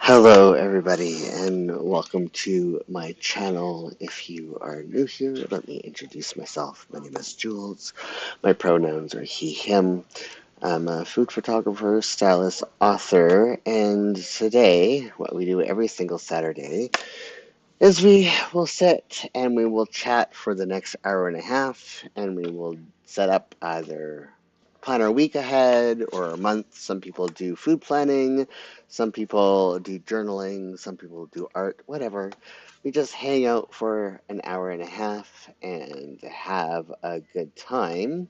Hello, everybody, and welcome to my channel. If you are new here, let me introduce myself. My name is Jules. My pronouns are he, him. I'm a food photographer, stylist, author, and today, what we do every single Saturday is we will sit and we will chat for the next hour and a half, and we will set up either plan our week ahead or a month. Some people do food planning, some people do journaling, some people do art, whatever. We just hang out for an hour and a half and have a good time.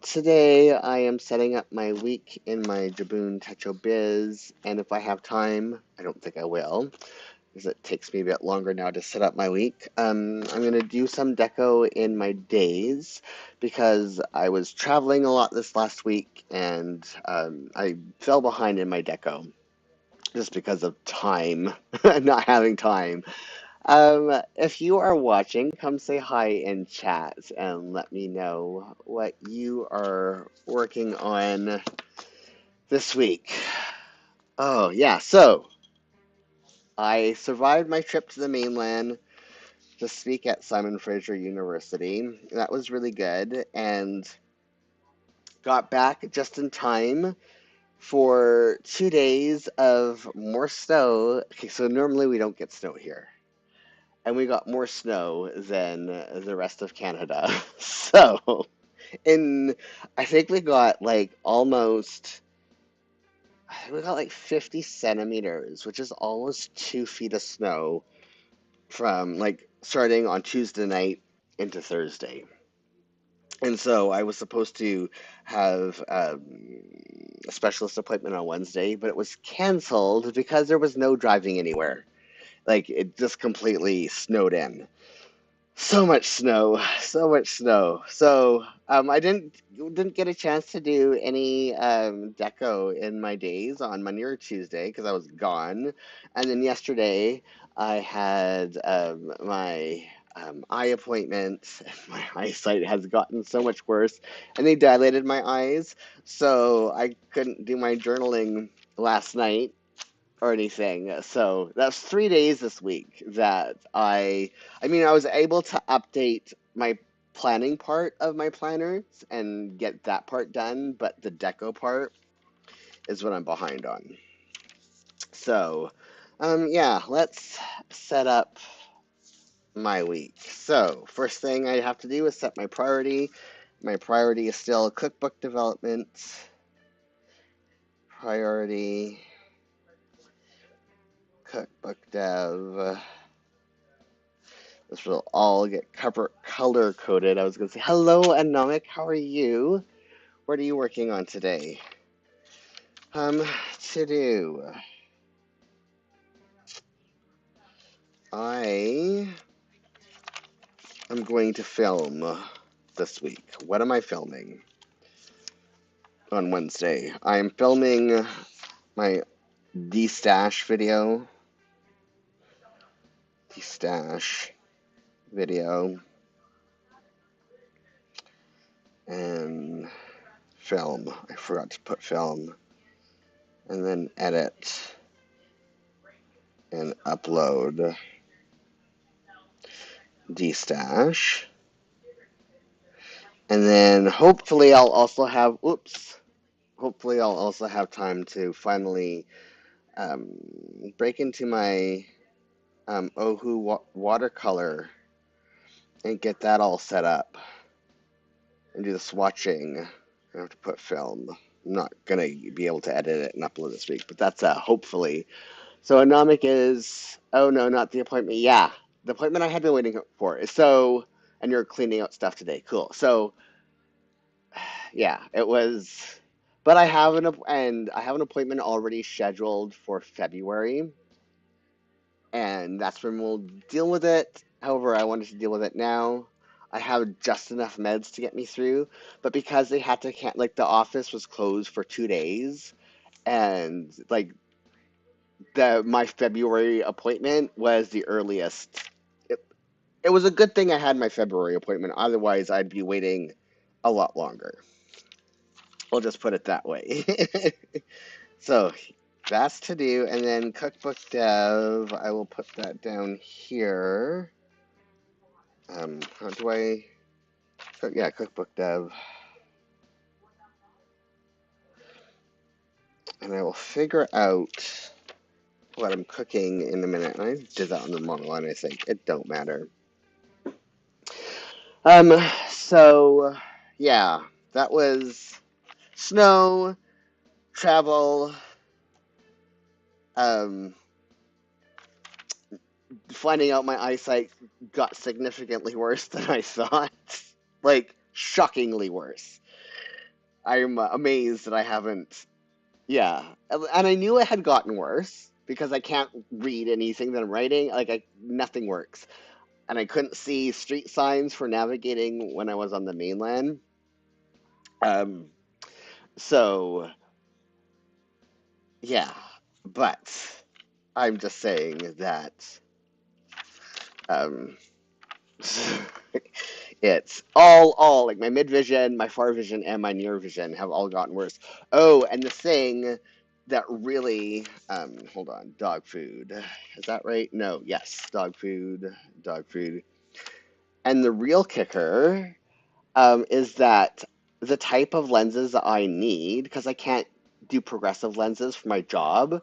Today I am setting up my week in my Jibun Techo biz, and if I have time, I don't think I will, because it takes me a bit longer now to set up my week. I'm going to do some deco in my days because I was traveling a lot this last week and I fell behind in my deco just because of time, not having time. If you are watching, come say hi in chat and let me know what you are working on this week. Oh, yeah, so I survived my trip to the mainland to speak at Simon Fraser University. That was really good, and got back just in time for 2 days of more snow. Okay, so normally we don't get snow here, and we got more snow than the rest of Canada. So, in I think we got like almost. We got like 50 centimeters, which is almost 2 feet of snow from like starting on Tuesday night into Thursday. And so I was supposed to have a specialist appointment on Wednesday, but it was canceled because there was no driving anywhere. Like it just completely snowed in. So much snow, so much snow. So I didn't get a chance to do any deco in my days on Monday or Tuesday because I was gone. And then yesterday I had my eye appointment. My eyesight has gotten so much worse, and they dilated my eyes, so I couldn't do my journaling last night or anything. So that's 3 days this week that I mean, I was able to update my planning part of my planners and get that part done, but the deco part is what I'm behind on. So, yeah, let's set up my week. So, first thing I have to do is set my priority. My priority is still cookbook development. Priority, cookbook dev. This will all get color coded. I was going to say, hello, Anomic. How are you? What are you working on today? To do. I am going to film this week. What am I filming on Wednesday? I am filming my destash video. Destash video. And film. I forgot to put film. And then edit and upload destash. And then hopefully I'll also have, hopefully I'll also have time to finally um, break into my Ohu watercolor and get that all set up and do the swatching. I have to put film. I'm not going to be able to edit it and upload this week, but that's hopefully. So Anomic is, oh no, not the appointment. Yeah, the appointment I had been waiting for. So, and you're cleaning out stuff today. Cool. So, yeah, it was, but I have an appointment already scheduled for February, and that's when we'll deal with it. However, I wanted to deal with it now. I have just enough meds to get me through, but because they had to can't like the office was closed for 2 days, and like the my February appointment was the earliest. It, it was a good thing I had my February appointment. Otherwise, I'd be waiting a lot longer. We'll just put it that way. So, That's to do, and then cookbook dev, I will put that down here. How do I, yeah, cookbook dev. And I will figure out what I'm cooking in a minute. I did that on the model line, I think. It don't matter. Um, so, yeah, that was snow, travel, um, finding out my eyesight got significantly worse than I thought. Like, shockingly worse. I'm amazed that I haven't. Yeah. And I knew it had gotten worse because I can't read anything that I'm writing. Nothing works. And I couldn't see street signs for navigating when I was on the mainland. Um, so, yeah. But I'm just saying that um, it's all like my mid vision, my far vision, and my near vision have all gotten worse. Oh, and the thing that really, hold on, dog food. Is that right? No, yes, dog food, dog food. And the real kicker is that the type of lenses that I need, because I can't do progressive lenses for my job,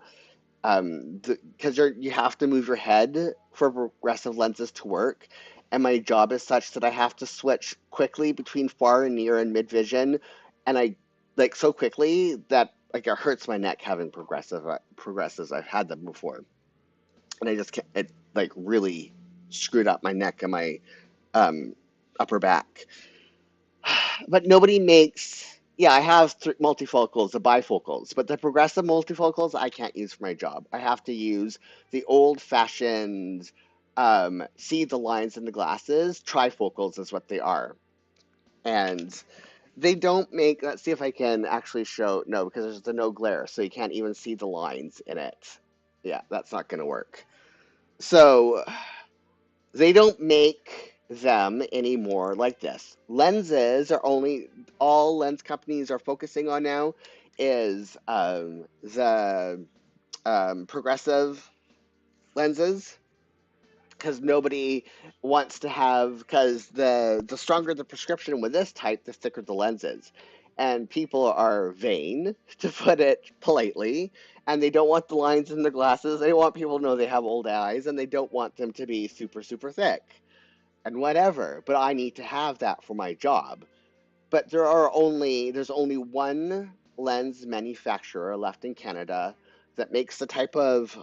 because you have to move your head for progressive lenses to work, and my job is such that I have to switch quickly between far and near and mid vision, and I like so quickly that like it hurts my neck having progressives. I've had them before, and I just can't. It like really screwed up my neck and my um, upper back. But nobody makes. Yeah, I have multifocals, the bifocals, but the progressive multifocals I can't use for my job. I have to use the old-fashioned see the lines in the glasses. Trifocals is what they are, and they don't make. Let's see if I can actually show. No, because there's the no glare, so you can't even see the lines in it. Yeah, that's not going to work. So they don't make them anymore like this. Lenses are only all lens companies are focusing on now is the progressive lenses because nobody wants to have because the stronger the prescription with this type, the thicker the lenses. And people are vain, to put it politely, and they don't want the lines in their glasses. They want people to know they have old eyes, and they don't want them to be super, super thick and whatever, but I need to have that for my job. But there's only one lens manufacturer left in Canada that makes the type of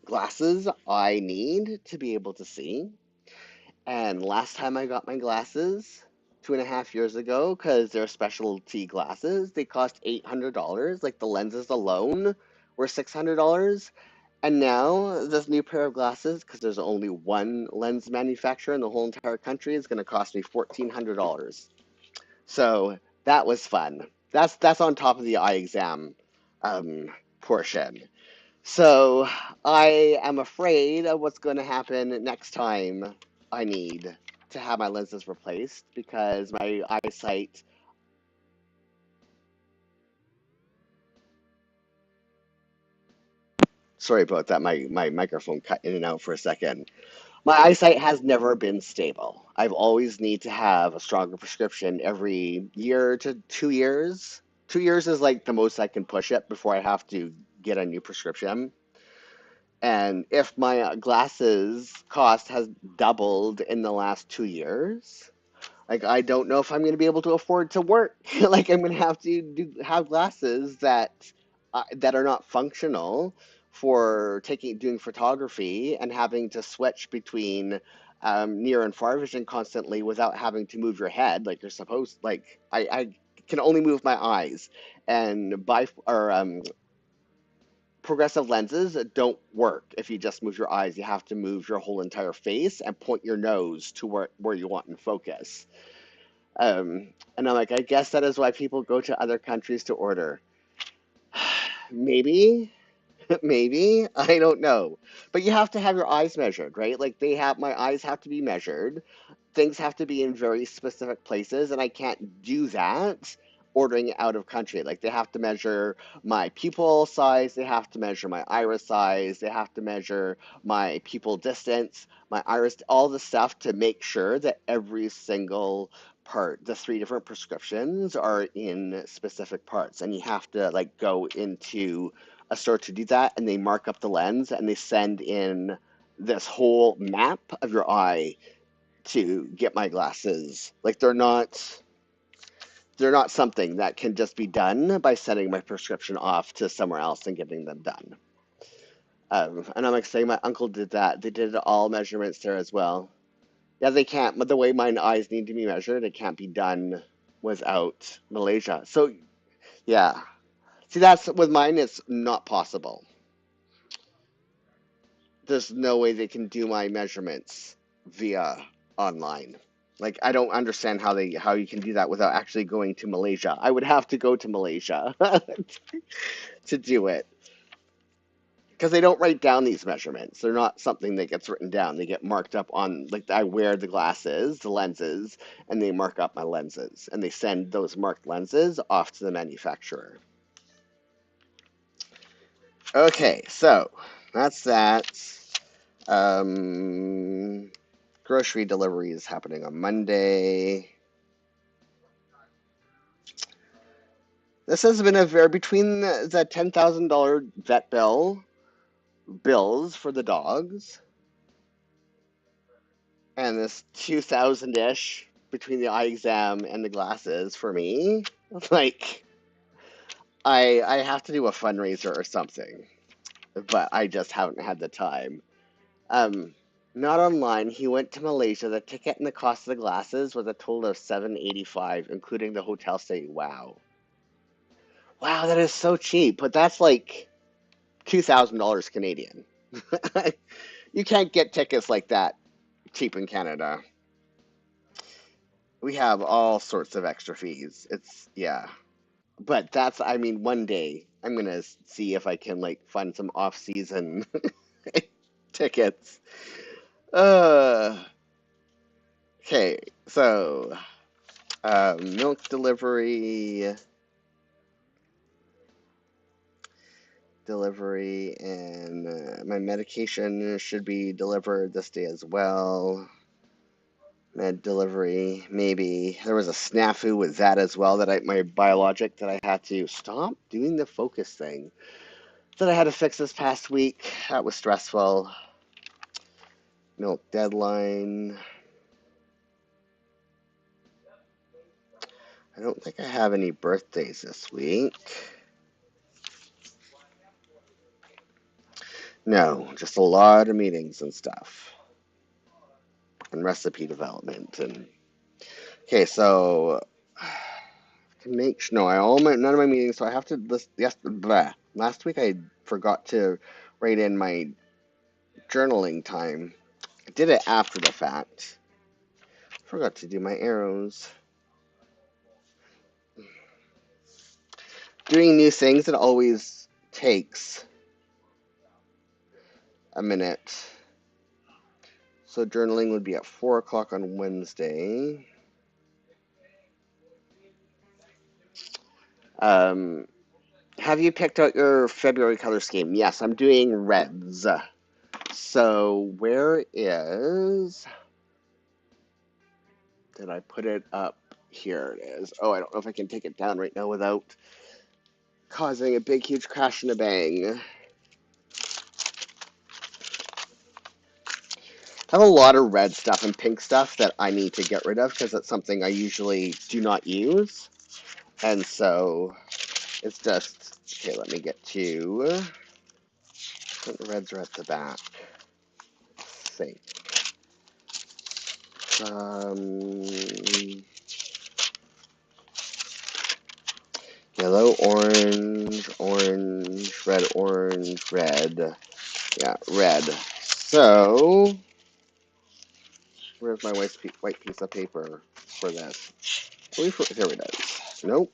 glasses I need to be able to see. And last time I got my glasses, 2.5 years ago, because they're specialty glasses, they cost $800. Like the lenses alone were $600. And now this new pair of glasses, because there's only one lens manufacturer in the whole entire country, is going to cost me $1,400. So that was fun. That's on top of the eye exam um, portion. So I am afraid of what's going to happen next time I need to have my lenses replaced because my eyesight. Sorry about that. My microphone cut in and out for a second. My eyesight has never been stable. I've always need to have a stronger prescription every year to 2 years. 2 years is like the most I can push it before I have to get a new prescription. And if my glasses cost has doubled in the last 2 years, like I don't know if I'm going to be able to afford to work. Like I'm going to have to have glasses that are not functional for doing photography and having to switch between near and far vision constantly without having to move your head like you're supposed. Like I can only move my eyes, and by or progressive lenses don't work if you just move your eyes. You have to move your whole entire face and point your nose to where you want in focus. And I'm like, I guess that is why people go to other countries to order. Maybe, maybe, I don't know. But you have to have your eyes measured, right? Like my eyes have to be measured. Things have to be in very specific places, and I can't do that ordering out of country. Like they have to measure my pupil size, they have to measure my iris size, they have to measure my pupil distance, my iris, all the stuff to make sure that every single part, the three different prescriptions are in specific parts. And you have to like go into a store to do that, and they mark up the lens and they send in this whole map of your eye to get my glasses. Like they're not something that can just be done by sending my prescription off to somewhere else and getting them done. And I'm like saying my uncle did that. They did all measurements there as well. Yeah, they can't, but the way my eyes need to be measured, it can't be done without Malaysia. So, yeah. See, that's with mine, it's not possible. There's no way they can do my measurements via online. Like I don't understand how you can do that without actually going to Malaysia. I would have to go to Malaysia to do it because they don't write down these measurements. They're not something that gets written down. They get marked up on like I wear the glasses, the lenses, and they mark up my lenses and they send those marked lenses off to the manufacturer. Okay, so that's that. Um, Grocery delivery is happening on Monday. This has been a very between the $10,000 vet bills for the dogs and this 2,000-ish between the eye exam and the glasses for me. Like I have to do a fundraiser or something, but I just haven't had the time. Um, Not online. He went to Malaysia. The ticket and the cost of the glasses was a total of $785, including the hotel stay. Wow. Wow, that is so cheap. But that's like $2,000 Canadian. You can't get tickets like that cheap in Canada. We have all sorts of extra fees. It's yeah. But that's I mean one day I'm going to see if I can like find some off-season tickets. Uh okay. So, milk delivery and my medication should be delivered this day as well. Med delivery, maybe. There was a snafu with that as well my biologic that I had to stop doing the focus thing that I had to fix this past week. That was stressful. Milk deadline. I don't think I have any birthdays this week. No, just a lot of meetings and stuff. And recipe development and okay, so none of my meetings, so I have to list. Yes, blah. Last week I forgot to write in my journaling time. I did it after the fact. Forgot to do my arrows. Doing new things, it always takes a minute. So journaling would be at 4 o'clock on Wednesday. Have you picked out your February color scheme? Yes, I'm doing reds. So where is... Did I put it up? Here it is. Oh, I don't know if I can take it down right now without causing a big, huge crash and a bang. I have a lot of red stuff and pink stuff that I need to get rid of because it's something I usually do not use. And so it's just, okay, let me get to, I think the reds are at the back. Let's see. Yellow, orange, red, orange, red. Yeah, red. So, where's my white piece of paper for this? Here it is. Nope.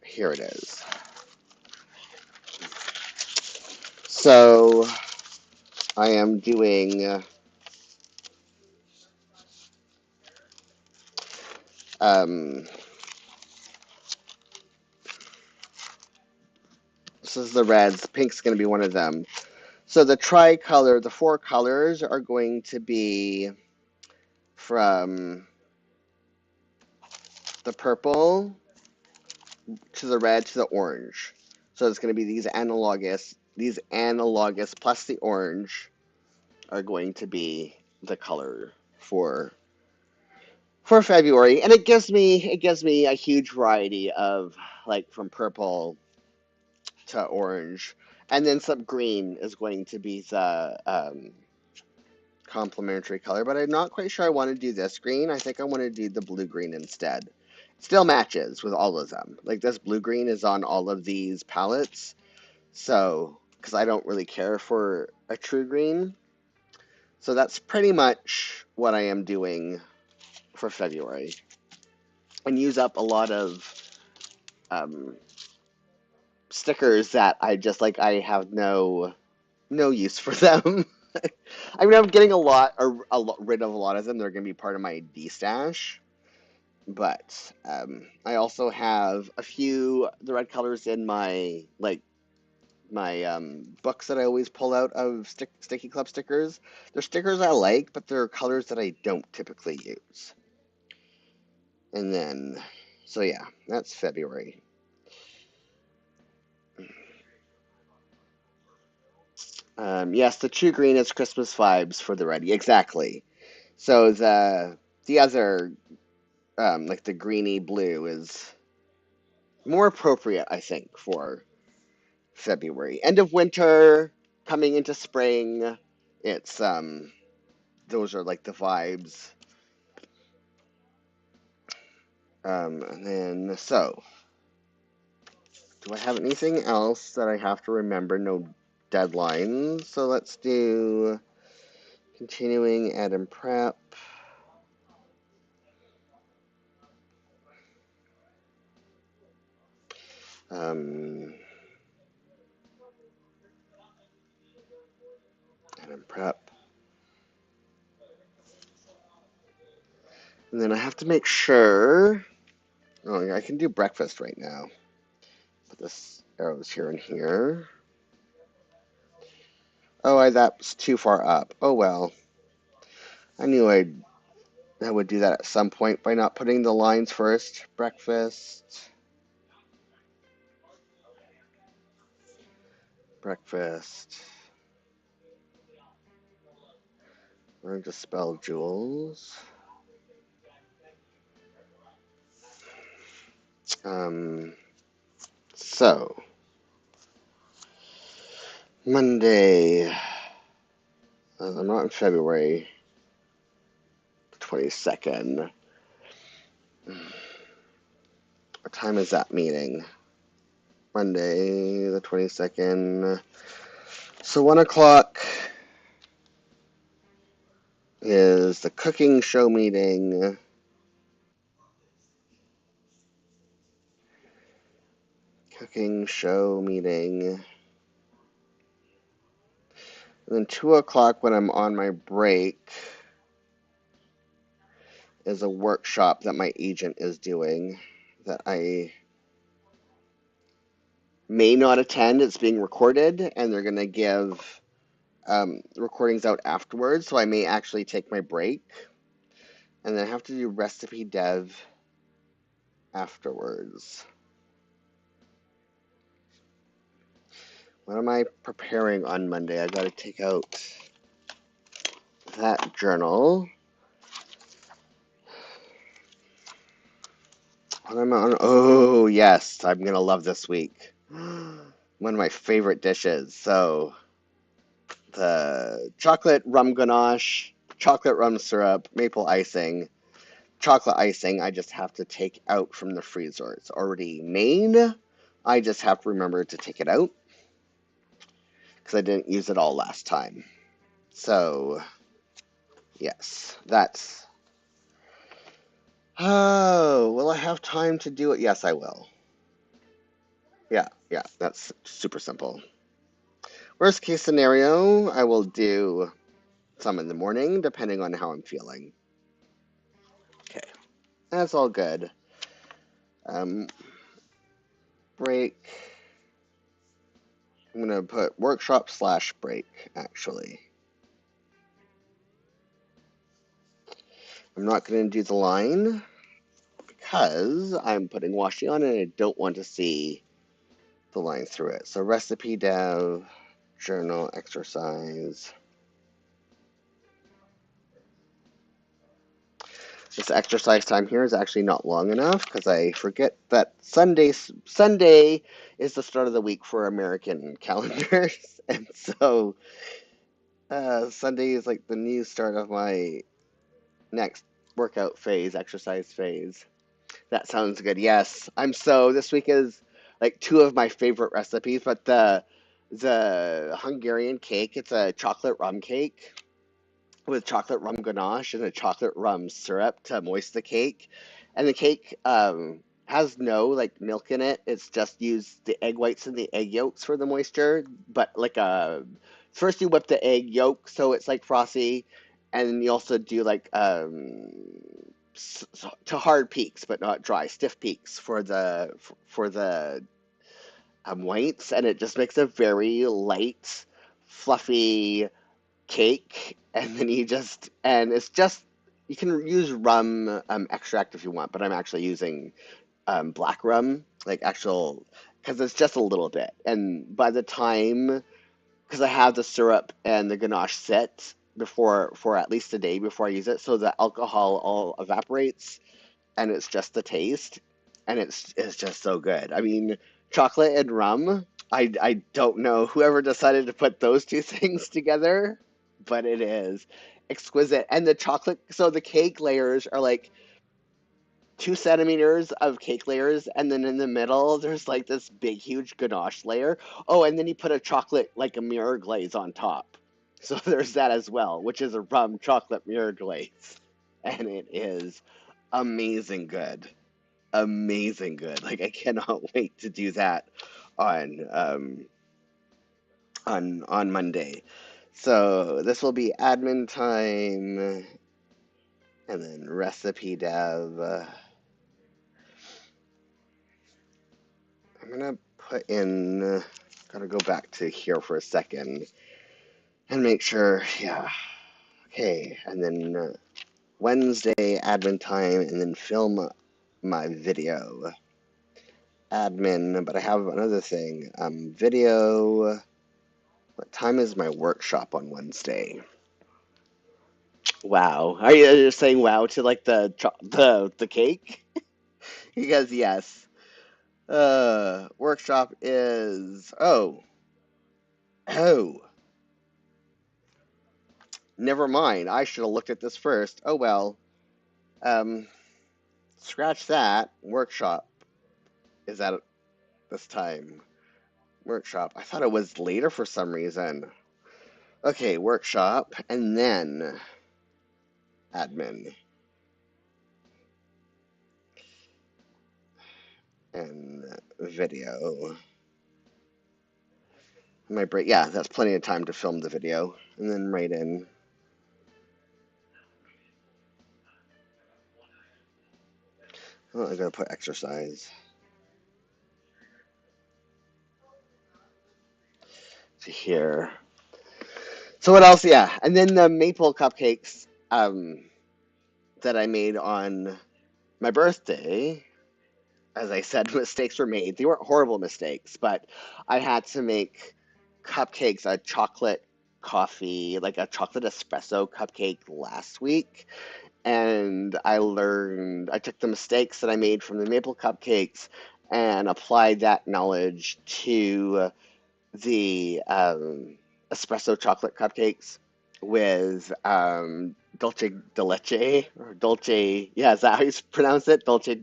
Here it is. So, I am doing um, This is the reds. Pink's going to be one of them. So the tricolor, the 4 colors are going to be from the purple to the red to the orange. So it's going to be these analogous plus the orange are going to be the color for February, and it gives me a huge variety of, like, from purple to orange, and then some green is going to be the complementary color, but I'm not quite sure I want to do this green. I think I want to do the blue green instead. Still matches with all of them. Like, this blue green is on all of these palettes, so because I don't really care for a true green. So that's pretty much what I am doing for February, and use up a lot of stickers that I just, like, I have no use for them. I mean, I'm getting rid of a lot of them. They're going to be part of my D stash. But I also have a few the red colors in my books that I always pull out of Sticky Club stickers. They're stickers I like, but they're colors that I don't typically use. And then, so yeah, that's February. Yes, the true green is Christmas vibes for the red. Exactly. So the other, like the greeny blue, is more appropriate, I think, for February. End of winter, coming into spring. It's those are like the vibes. And then, so do I have anything else that I have to remember? No deadlines. So let's do continuing add and prep. Add and prep. And then I have to make sure. Oh, yeah, I can do breakfast right now. Put this arrows here and here. Oh, that's too far up. Oh well. I knew I would do that at some point by not putting the lines first. Breakfast. Breakfast. Learn to spell jewels. So Monday. I'm not in February 22nd. What time is that meeting? Monday the 22nd. So 1 o'clock is the cooking show meeting. Cooking show meeting. And then 2 o'clock, when I'm on my break, is a workshop that my agent is doing that I may not attend. It's being recorded, and they're going to give recordings out afterwards, so I may actually take my break. And then I have to do recipe dev afterwards. What am I preparing on Monday? I got to take out that journal. What am I on? Oh, yes, I'm going to love this week. One of my favorite dishes. So, the chocolate rum ganache, chocolate rum syrup, maple icing. Chocolate icing, I just have to take out from the freezer. It's already made. I just have to remember to take it out because I didn't use it all last time. So, yes, that's... Oh, will I have time to do it? Yes, I will. Yeah, that's super simple. Worst case scenario, I will do some in the morning, depending on how I'm feeling. Okay, that's all good. Break. I'm going to put workshop / break, actually. I'm not going to do the line because I'm putting washi on and I don't want to see the line through it. So recipe dev, journal, exercise. This exercise time here is actually not long enough because I forget that Sunday is the start of the week for American calendars, and so Sunday is like the new start of my next workout phase, exercise phase. That sounds good. Yes, this week is like two of my favorite recipes, but the Hungarian cake, it's a chocolate rum cake with chocolate rum ganache and a chocolate rum syrup to moist the cake. And the cake has no like milk in it. It's just use the egg whites and the egg yolks for the moisture. But like first you whip the egg yolk so it's like frosty, and then you also do like to hard peaks but not dry, stiff peaks for the whites, and it just makes a very light, fluffy cake, and then it's just, you can use rum extract if you want, but I'm actually using black rum, like actual, because it's just a little bit. And by the time, because I have the syrup and the ganache set before for at least a day before I use it, so the alcohol all evaporates and it's just the taste, and it's just so good. I mean, chocolate and rum. I don't know whoever decided to put those two things together, but it is exquisite. And the chocolate, so the cake layers are like 2 centimeters of cake layers, and then in the middle there's like this big, huge ganache layer. Oh, and then you put a chocolate, like a mirror glaze on top. So there's that as well, which is a rum chocolate mirror glaze, and it is amazing good, amazing good. Like I cannot wait to do that on on Monday. So this will be admin time, and then recipe dev. I'm gonna put in. Gotta go back to here for a second and make sure. Yeah. Okay, and then Wednesday admin time, and then film my video. Admin, but I have another thing. Video. What time is my workshop on Wednesday? Wow. Are you saying wow to like the cake? Because yes. Workshop is oh, never mind. I should have looked at this first. Oh well. Um, Scratch that. Workshop is at this time. Workshop. I thought it was later for some reason. Okay, workshop, and then admin. And video. My break. Yeah, that's plenty of time to film the video. And then write in. Oh, I gotta put exercise. To here. So what else? Yeah, and then the maple cupcakes that I made on my birthday. As I said, mistakes were made. They weren't horrible mistakes, but I had to make cupcakes, a chocolate coffee, like a chocolate espresso cupcake last week. And I took the mistakes that I made from the maple cupcakes and applied that knowledge to the espresso chocolate cupcakes with dulce de leche, or dulce, yeah, is that how you pronounce it? Dulce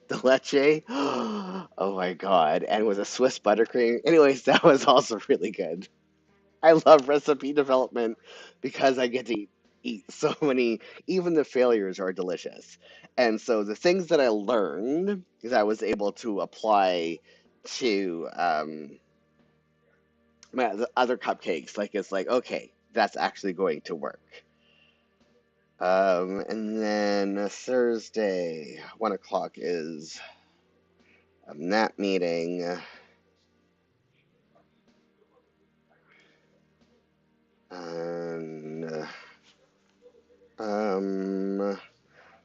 de leche. Oh my God. And with a Swiss buttercream. Anyways, that was also really good. I love recipe development because I get to eat so many, even the failures are delicious. And so the things that I learned is I was able to apply to my the other cupcakes. Like it's like, okay, that's actually going to work. And then Thursday, 1 o'clock is that meeting.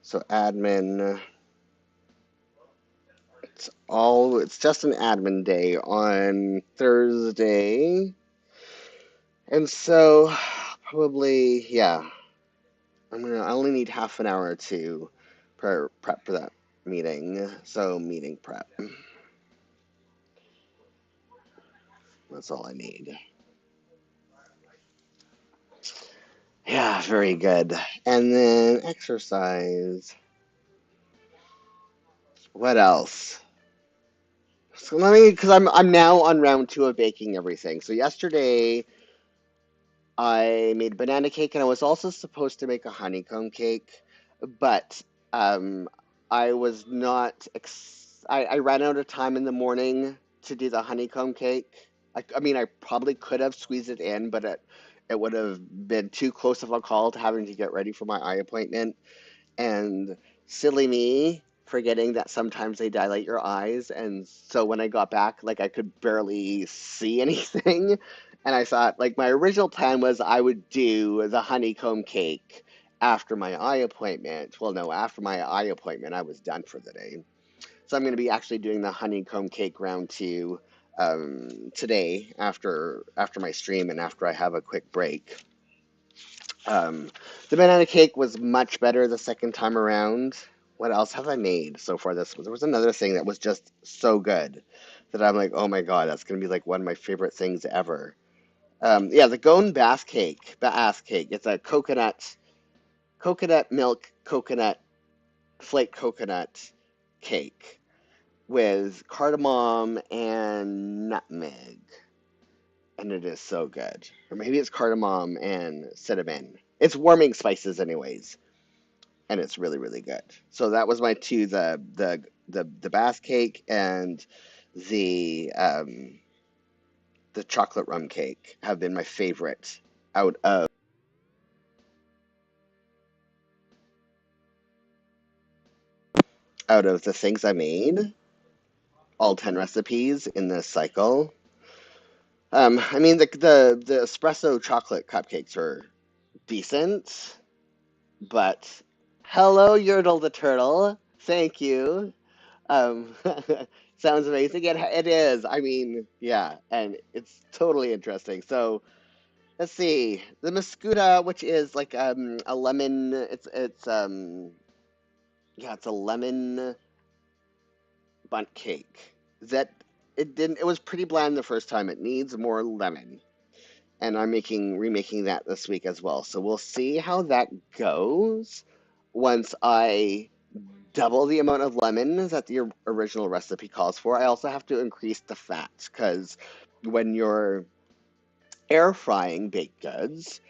So admin, it's just an admin day on Thursday. And so probably, yeah, I only need half an hour to prep for that meeting. So meeting prep. That's all I need. Yeah, very good. And then exercise. What else? So let me, because I'm now on round two of baking everything. So yesterday I made a banana cake, and I was also supposed to make a honeycomb cake, but um, I was not. I ran out of time in the morning to do the honeycomb cake. I mean, I probably could have squeezed it in, but it would have been too close of a call to having to get ready for my eye appointment. And silly me forgetting that sometimes they dilate your eyes, and so when I got back, like, I could barely see anything. And I thought, like, my original plan was I would do the honeycomb cake after my eye appointment. Well, no, after my eye appointment I was done for the day. So I'm going to be actually doing the honeycomb cake round two today after my stream and after I have a quick break. Um, the banana cake was much better the second time around. What else have I made so far? There was another thing that was just so good that I'm like, oh my God, that's gonna be like one of my favorite things ever. Yeah, the Gone Bass cake. It's a coconut milk, flake coconut cake with cardamom and nutmeg, and it is so good. Or maybe it's cardamom and cinnamon. It's warming spices, anyways, and it's really, really good. So that was my two: the bass cake and the um, the chocolate rum cake have been my favorite out of the things I made. All 10 recipes in this cycle. I mean the espresso chocolate cupcakes are decent, but hello, Yertle the turtle. Thank you. Um, sounds amazing. It is. I mean, yeah, and it's totally interesting. So let's see. The Muscuda, which is like a lemon. It's yeah, it's a lemon bundt cake. That it didn't. It was pretty bland the first time. It needs more lemon, and I'm remaking that this week as well. So we'll see how that goes once I double the amount of lemon that the original recipe calls for. I also have to increase the fat because when you're air frying baked goods,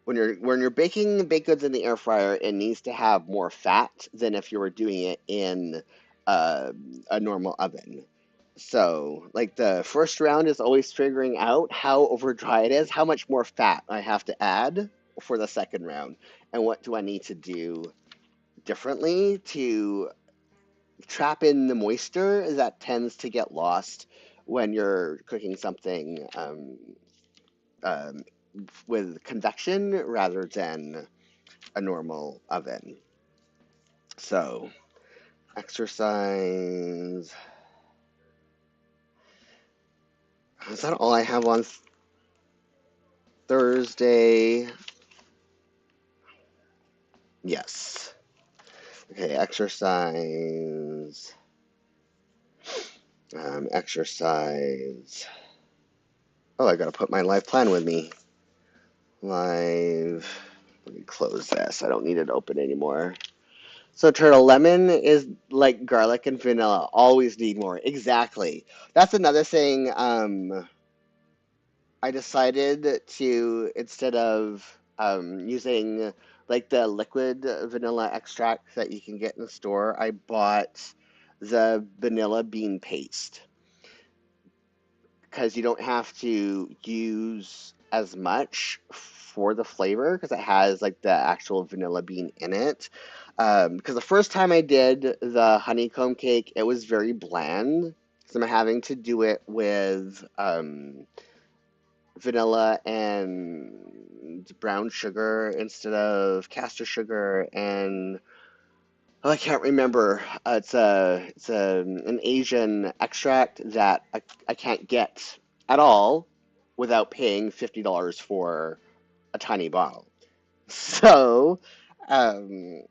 when you're baking baked goods in the air fryer, it needs to have more fat than if you were doing it in uh, a normal oven. So, like, the first round is always figuring out how over dry it is, how much more fat I have to add for the second round, and what do I need to do differently to trap in the moisture that tends to get lost when you're cooking something um, with convection rather than a normal oven. So, exercise. Is that all I have on Thursday? Yes. Okay, exercise. Exercise. Oh, I gotta put my live plan with me. Live. Let me close this. I don't need it open anymore. So turtle lemon is like garlic and vanilla. Always need more. Exactly. That's another thing. I decided to, instead of using like the liquid vanilla extract that you can get in the store, I bought the vanilla bean paste because you don't have to use as much for the flavor because it has like the actual vanilla bean in it. Because the first time I did the honeycomb cake, it was very bland. So I'm having to do it with vanilla and brown sugar instead of caster sugar and Oh, I can't remember. It's an Asian extract that I can't get at all without paying $50 for a tiny bottle. So, um,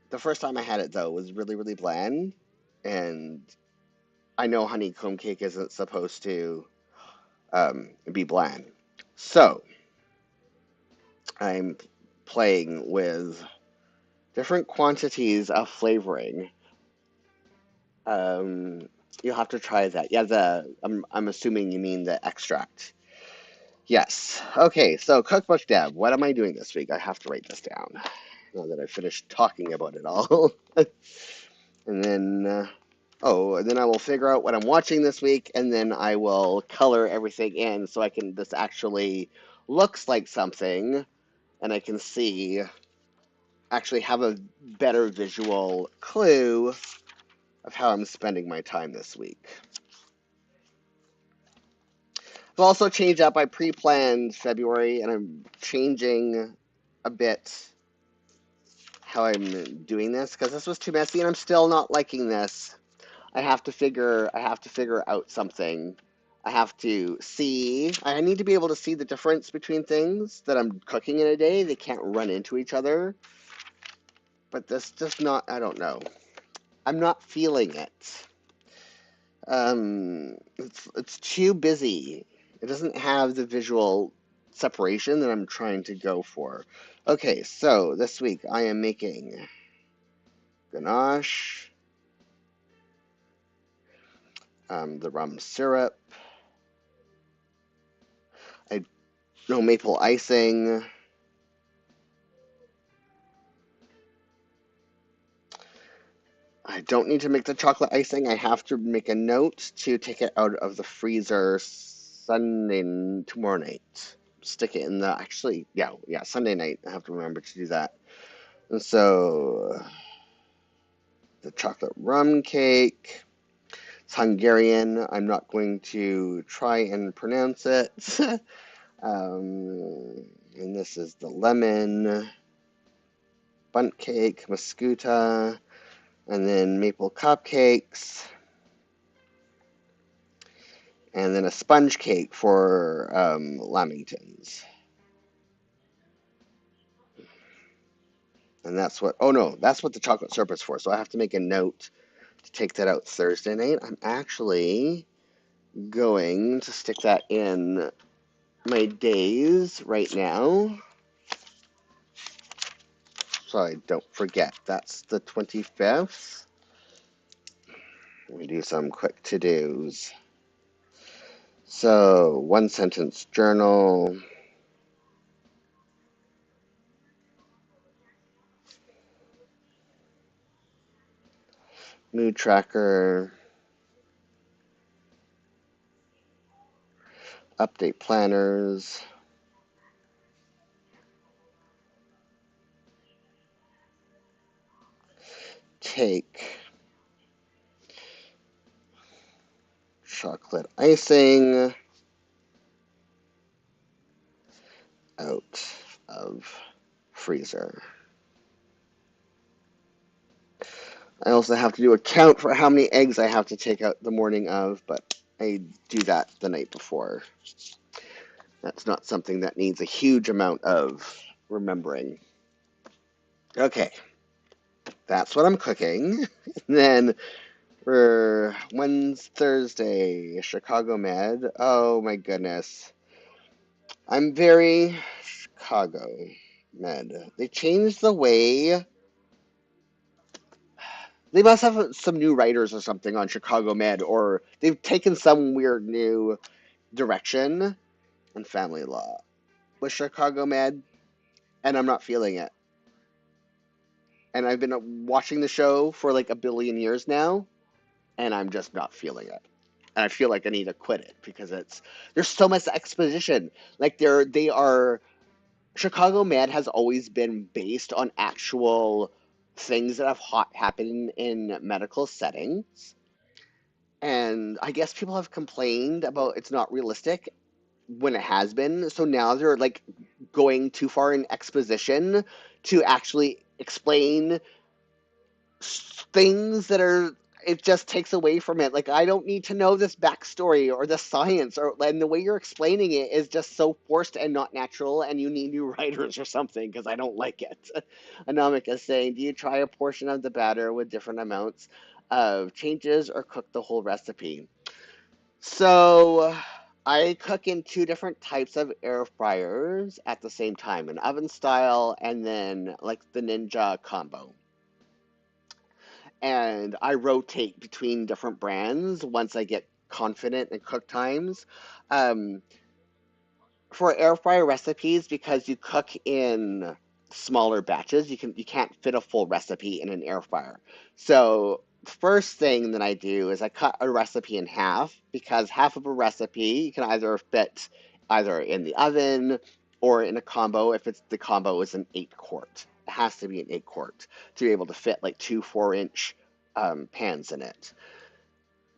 the first time I had it though was really, really bland, and I know honeycomb cake isn't supposed to be bland. So, I'm playing with different quantities of flavoring. Um, you'll have to try that. Yeah, I'm assuming you mean the extract. Yes. Okay, so cookbook Deb, what am I doing this week? I have to write this down now that I've finished talking about it all. And then, and then I will figure out what I'm watching this week, and then I will color everything in so I can, this actually looks like something, and I can see, actually have a better visual clue of how I'm spending my time this week. I've also changed up. I pre-planned February, and I'm changing a bit how I'm doing this because this was too messy, and I'm still not liking this. I have to figure out something. I have to see. I need to be able to see the difference between things that I'm cooking in a day. They can't run into each other. But this just not. I don't know. I'm not feeling it. It's too busy. It doesn't have the visual separation that I'm trying to go for. Okay, so this week I am making ganache, the rum syrup, I no maple icing, I don't need to make the chocolate icing. I have to make a note to take it out of the freezer Sunday tomorrow night. Stick it in the actually, yeah, Sunday night. I have to remember to do that. And so the chocolate rum cake. It's Hungarian. I'm not going to try and pronounce it. And this is the lemon bundt cake, muscuta, and then maple cupcakes. And then a sponge cake for Lamingtons. And that's what, oh no, that's what the chocolate syrup is for. So I have to make a note to take that out Thursday night. I'm actually going to stick that in my days right now so I don't forget. That's the 25th. Let me do some quick to-dos. So, one sentence journal, mood tracker, update planners, take chocolate icing out of freezer. I also have to do a count for how many eggs I have to take out the morning of, but I do that the night before. That's not something that needs a huge amount of remembering. Okay, that's what I'm cooking. Then for Thursday, Chicago Med. Oh my goodness. I'm very Chicago Med. They changed the way. They must have some new writers or something on Chicago Med, or they've taken some weird new direction in family law with Chicago Med, and I'm not feeling it. And I've been watching the show for like a billion years now, and I'm just not feeling it. And I feel like I need to quit it because there's so much exposition. Like they are Chicago Med has always been based on actual things that have happened in medical settings. And I guess people have complained about it's not realistic when it has been. So now they're like going too far in exposition to actually explain things that are, it just takes away from it. Like, I don't need to know this backstory or the science, or and the way you're explaining it is just so forced and not natural, and you need new writers or something because I don't like it. Anomik is saying, do you try a portion of the batter with different amounts of changes or cook the whole recipe? So I cook in two different types of air fryers at the same time, an oven style and then like the Ninja combo. And I rotate between different brands once I get confident in cook times. Um, for air fryer recipes, because you cook in smaller batches, you can't fit a full recipe in an air fryer. So the first thing that I do is I cut a recipe in half, because half of a recipe you can either fit either in the oven or in a combo. If it's the combo is an 8 quart, it has to be an 8 quart to be able to fit like two 4 inch pans in it,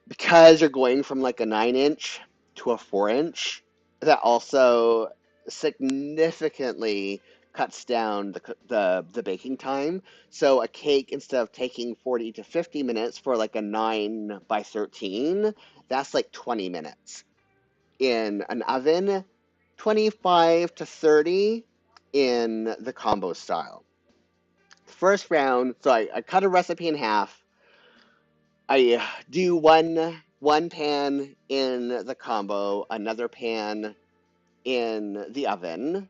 because you're going from like a 9 inch to a 4 inch. That also significantly cuts down the baking time. So a cake, instead of taking 40 to 50 minutes for like a 9 by 13, that's like 20 minutes. In an oven, 25 to 30 in the combo style. First round, so I cut a recipe in half. I do one pan in the combo, another pan in the oven,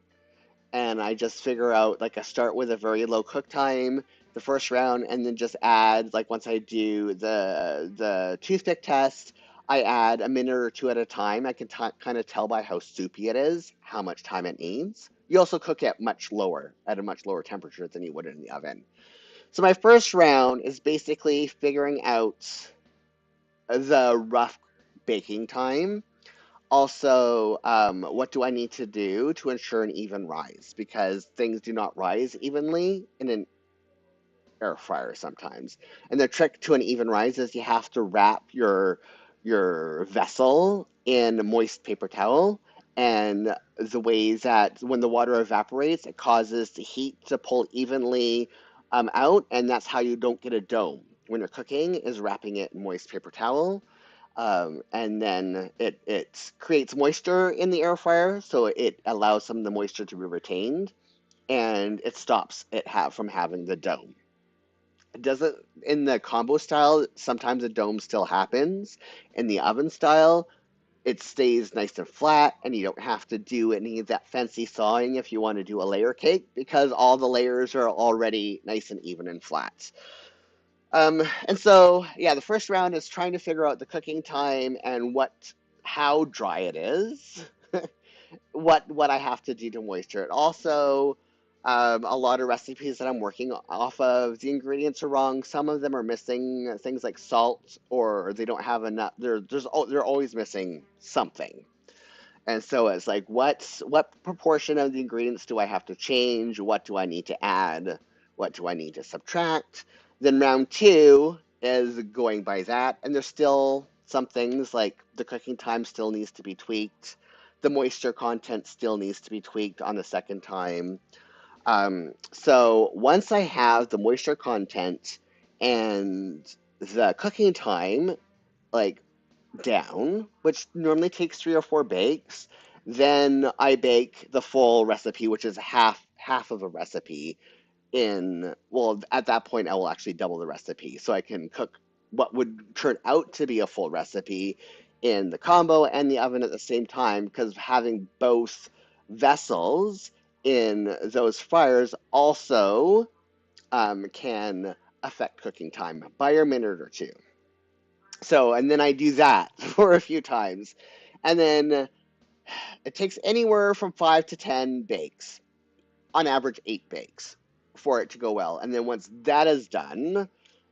and I just figure out, like, I start with a very low cook time the first round, and then just add, like, once I do the toothpick test, I add a minute or two at a time. I can kind of tell by how soupy it is how much time it needs. You also cook at a much lower temperature than you would in the oven. So my first round is basically figuring out the rough baking time. Also, what do I need to do to ensure an even rise? Because things do not rise evenly in an air fryer sometimes. And the trick to an even rise is you have to wrap your vessel in a moist paper towel. And the ways that when the water evaporates, it causes the heat to pull evenly out, and that's how you don't get a dome when you're cooking, is wrapping it in moist paper towel. And then it creates moisture in the air fryer, so it allows some of the moisture to be retained, and it stops it from having the dome. It doesn't in the combo style. Sometimes the dome still happens. In the oven style, it stays nice and flat, and you don't have to do any of that fancy sawing if you want to do a layer cake, because all the layers are already nice and even and flat. And so, yeah, the first round is trying to figure out the cooking time and how dry it is, what I have to do to moisture it. Also, a lot of recipes that I'm working off of, the ingredients are wrong. Some of them are missing things like salt, or they don't have enough. They're always missing something. And so it's like, what proportion of the ingredients do I have to change? What do I need to add? What do I need to subtract? Then round two is going by that, and there's still some things like the cooking time still needs to be tweaked. The moisture content still needs to be tweaked on the second time. So once I have the moisture content and the cooking time, like, down, which normally takes 3 or 4 bakes. Then I bake the full recipe, which is half of a recipe in, well, at that point I will actually double the recipe. So I can cook what would turn out to be a full recipe in the combo and the oven at the same time, because having both vessels in those fryers also can affect cooking time by a minute or two. So, and then I do that for a few times. And then it takes anywhere from 5 to 10 bakes, on average 8 bakes, for it to go well. And then once that is done,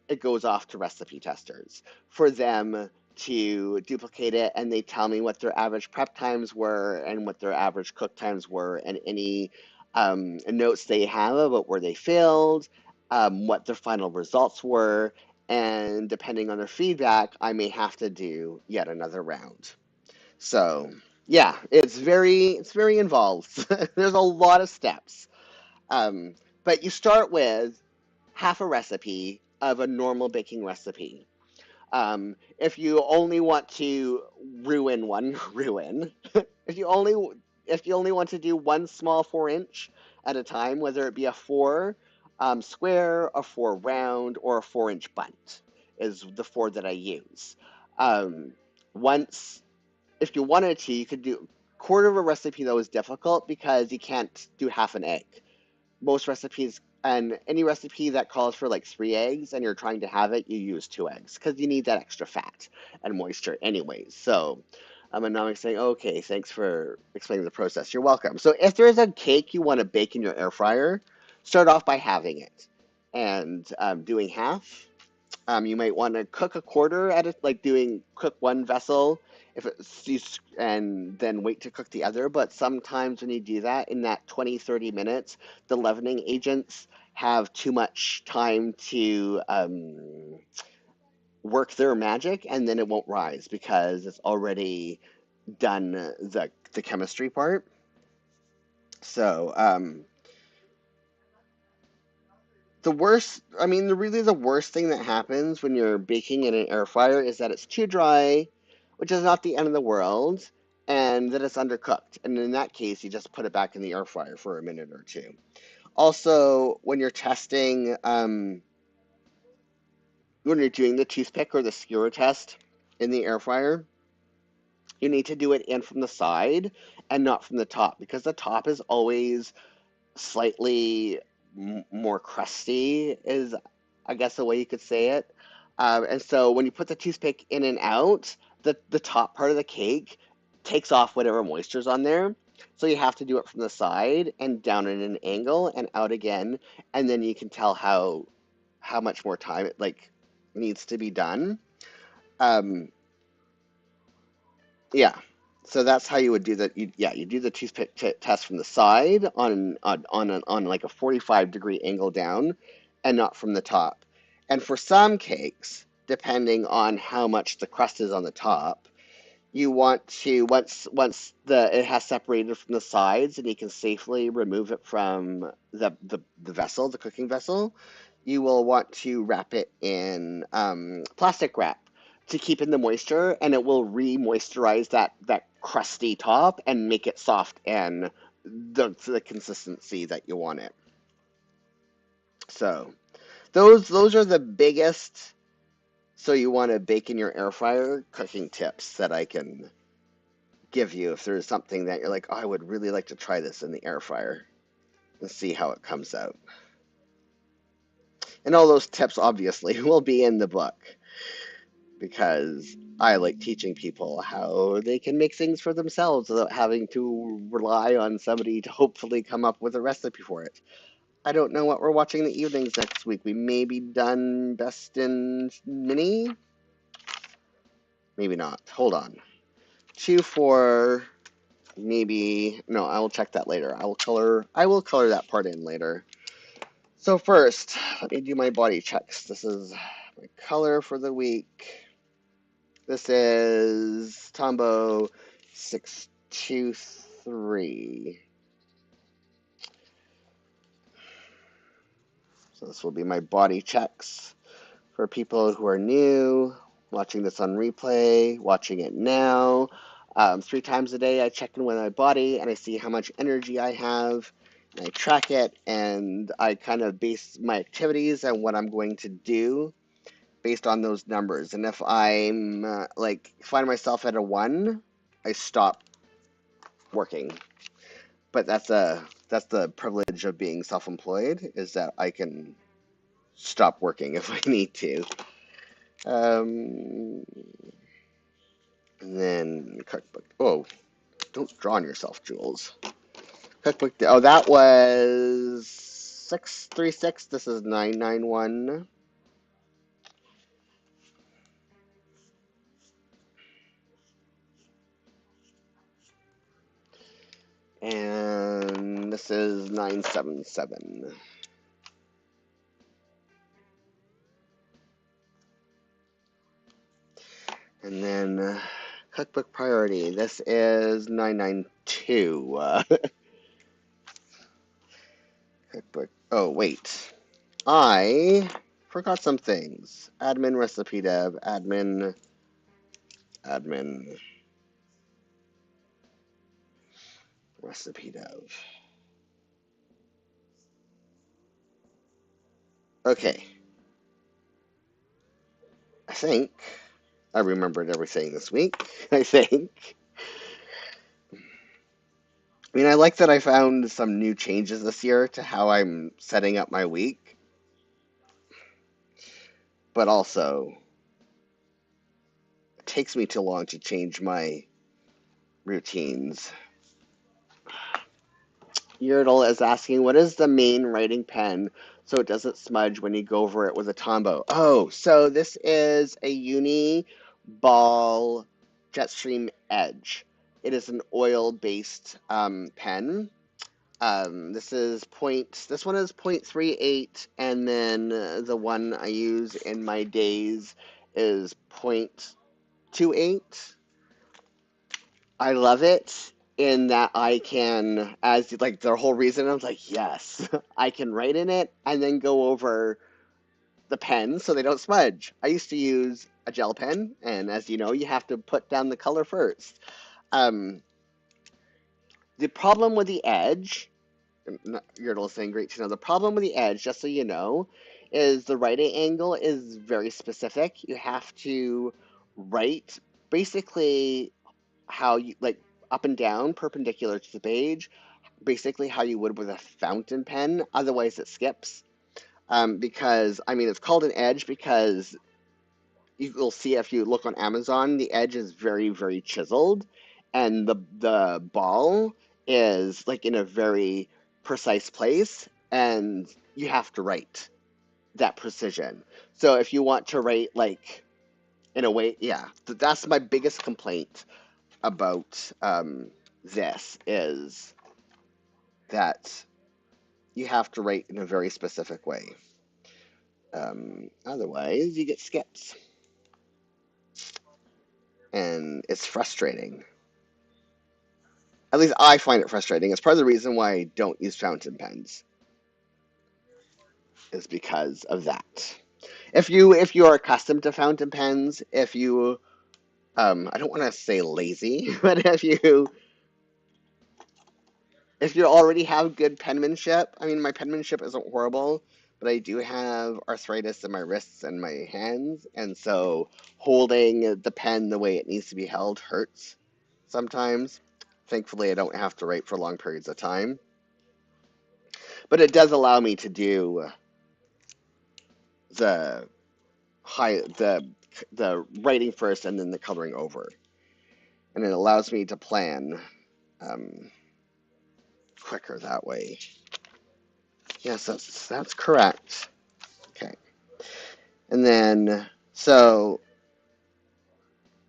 it goes off to recipe testers for them to duplicate it. And they tell me what their average prep times were and what their average cook times were, and any notes they have about where they failed, what their final results were. And depending on their feedback, I may have to do yet another round. So yeah, it's very involved. There's a lot of steps. Um, but you start with half a recipe of a normal baking recipe. If you only want to ruin, if you only if you only want to do one small 4 inch at a time, whether it be a 4 square, a 4 round, or a 4 inch bunt, is the four that I use. Um, once, if you wanted to, you could do quarter of a recipe though is difficult because you can't do half an egg. Most recipes and any recipe that calls for like 3 eggs and you're trying to have it, you use 2 eggs because you need that extra fat and moisture anyways. So and now I'm saying, okay, thanks for explaining the process. You're welcome. So if there's a cake you want to bake in your air fryer, start off by halving it and doing half. You might want to cook a quarter at it, like doing cook one vessel if it's and then wait to cook the other. But sometimes when you do that, in that 20-30 minutes, the leavening agents have too much time to work their magic, and then it won't rise because it's already done the chemistry part. So the worst thing that happens when you're baking in an air fryer is that it's too dry, which is not the end of the world, and that it's undercooked. And in that case, you just put it back in the air fryer for a minute or two. Also, when you're testing, when you're doing the toothpick or the skewer test in the air fryer, you need to do it in from the side and not from the top because the top is always slightly more crusty, is I guess the way you could say it. And so when you put the toothpick in and out, the top part of the cake takes off whatever moisture's on there. So you have to do it from the side and down at an angle and out again, and then you can tell how much more time it like needs to be done. Um, Yeah. So that's how you would do that. You do the toothpick test from the side on like a 45-degree angle down, and not from the top. And for some cakes, depending on how much the crust is on the top, you want to once the it has separated from the sides and you can safely remove it from the vessel, the cooking vessel, you will want to wrap it in plastic wrap to keep in the moisture, and it will re-moisturize that crusty top and make it soft and the consistency that you want it. So those are the biggest. So you want to bake in your air fryer cooking tips that I can give you if there's something that you're like, oh, I would really like to try this in the air fryer and see how it comes out. And all those tips obviously will be in the book because I like teaching people how they can make things for themselves without having to rely on somebody to hopefully come up with a recipe for it. I don't know what we're watching in the evenings next week. We may be done Best in Mini. Maybe not. Hold on. 2, 4, maybe. No, I will check that later. I will color that part in later. So first, let me do my body checks. This is my color for the week. This is Tombow 623. So this will be my body checks for people who are new, watching this on replay, watching it now. 3 times a day I check in with my body and I see how much energy I have. And I track it and I kind of base my activities and what I'm going to do based on those numbers. And if I'm find myself at a 1, I stop working. But that's the privilege of being self-employed, is that I can stop working if I need to. And then cookbook. Oh, don't draw on yourself, Jules. Cookbook. Oh, that was 636. This is 991. And this is 977. And then cookbook priority. This is 992. Cookbook. Oh, wait. I forgot some things. Admin recipe dev, admin, recipe dev. Okay, I think I remembered everything this week. I think. I mean, I like that I found some new changes this year to how I'm setting up my week, but also it takes me too long to change my routines. Yertle is asking, what is the main writing pen so it doesn't smudge when you go over it with a Tombow? Oh, so this is a Uni Ball Jetstream Edge. It is an oil-based pen. This one is 0.38, and then the one I use in my days is 0.28. I love it in that I can, as like the whole reason, I was like, yes, I can write in it and then go over the pen so they don't smudge. I used to use a gel pen, and as you know, you have to put down the color first. Um, the problem with the edge, you're little saying great to know, the problem with the edge, just so you know, is the writing angle is very specific. You have to write basically how you like up and down perpendicular to the page, basically how you would with a fountain pen. Otherwise, it skips. Because I mean, it's called an edge because you will see if you look on Amazon, the edge is very, very chiseled, and the ball is like in a very precise place, and you have to write that precision. So if you want to write like in a way, yeah, that's my biggest complaint about this is that you have to write in a very specific way. Otherwise, you get skips. And it's frustrating. At least I find it frustrating. It's part of the reason why I don't use fountain pens, is because of that. If you are accustomed to fountain pens, if you I don't want to say lazy, but if you already have good penmanship, I mean, my penmanship isn't horrible, but I do have arthritis in my wrists and my hands, and so holding the pen the way it needs to be held hurts sometimes. Thankfully, I don't have to write for long periods of time, but it does allow me to do the the writing first and then the coloring over, and it allows me to plan um, quicker that way. Yes, that's correct. Okay. And then, so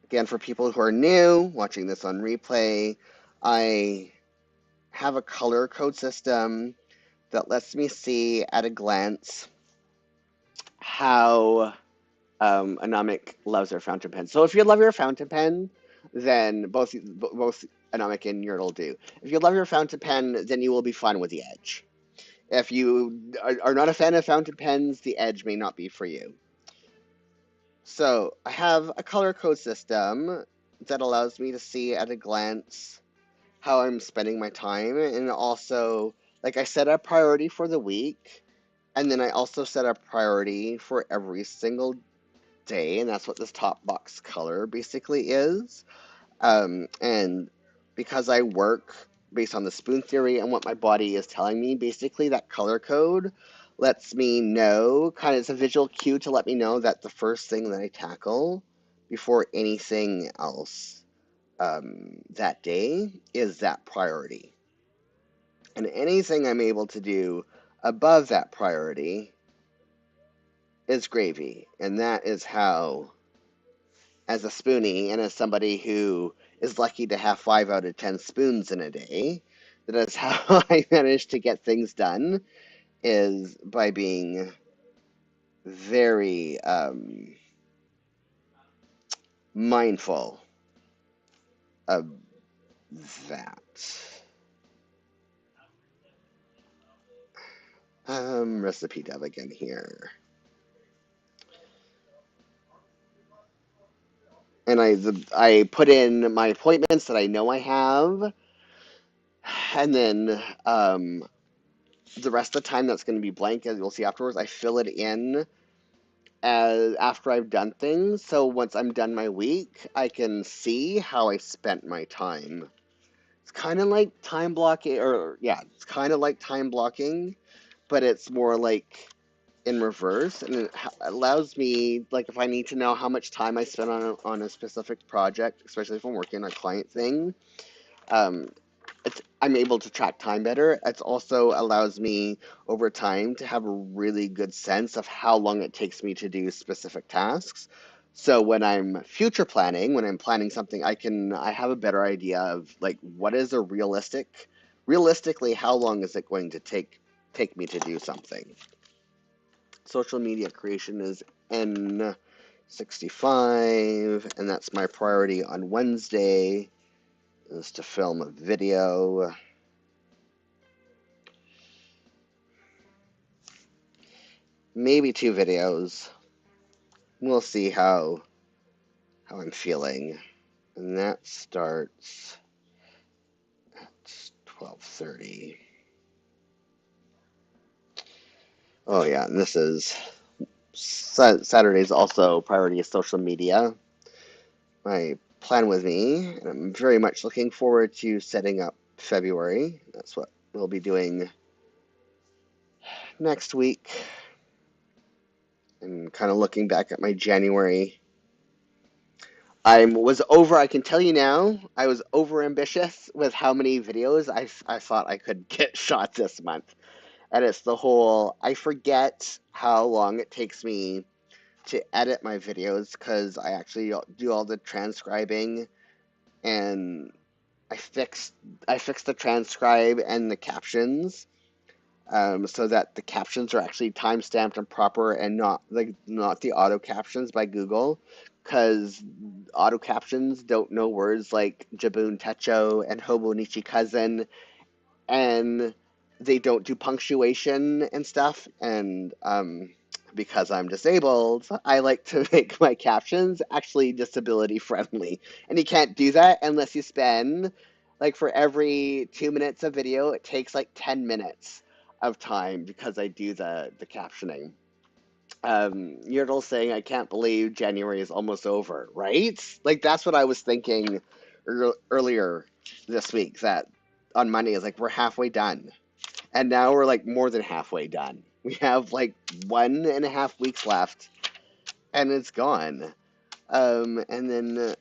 again, for people who are new watching this on replay, I have a color code system that lets me see at a glance how Anomic loves her fountain pen. So if you love your fountain pen, then both Anomic and Yertle do. If you love your fountain pen, then you will be fine with the edge. If you are not a fan of fountain pens, the edge may not be for you. So I have a color code system that allows me to see at a glance how I'm spending my time, and also, like, I set a priority for the week, and then I also set a priority for every single day, and that's what this top box color basically is. And because I work based on the spoon theory and what my body is telling me, basically that color code lets me know, kind of, it's a visual cue to let me know that the first thing that I tackle before anything else that day is that priority. And anything I'm able to do above that priority is gravy. And that is how, as a spoonie and as somebody who is lucky to have 5 out of 10 spoons in a day, that is how I manage to get things done, is by being very mindful of that. Recipe dev again here. and I put in my appointments that I know I have, and then the rest of the time that's going to be blank, as you'll see afterwards. I fill it in as after I've done things, so once I'm done my week, I can see how I spent my time. It's kind of like time blocking, or yeah, it's kind of like time blocking, but it's more like in reverse, and it allows me, like, if I need to know how much time I spent on a specific project, especially if I'm working on a client thing, um, I'm able to track time better. It also allows me over time to have a really good sense of how long it takes me to do specific tasks. So when I'm future planning, when I'm planning something, I have a better idea of like what is a realistically, how long is it going to take me to do something. Social media creation is N65, and that's my priority on Wednesday, is to film a video. Maybe 2 videos. We'll see how I'm feeling. And that starts at 12:30. Oh yeah, and this is Saturday's also priority is social media. My plan with me, and I'm very much looking forward to setting up February. That's what we'll be doing next week. And kind of looking back at my January. I can tell you now, I was over ambitious with how many videos I thought I could get shot this month. And it's the whole, I forget how long it takes me to edit my videos because I actually do all the transcribing, and I fixed the transcribe and the captions, so that the captions are actually time stamped and proper, and not the auto captions by Google, because auto captions don't know words like Jibun Techo and Hobonichi cousin, and they don't do punctuation and stuff. And because I'm disabled, I like to make my captions actually disability friendly. And you can't do that unless you spend, like, for every 2 minutes of video, it takes like 10 minutes of time because I do the captioning. Yertle's saying, I can't believe January is almost over, right? Like, that's what I was thinking earlier this week, that on Monday is like, we're halfway done. And now we're like more than halfway done. We have like 1.5 weeks left, and it's gone. And then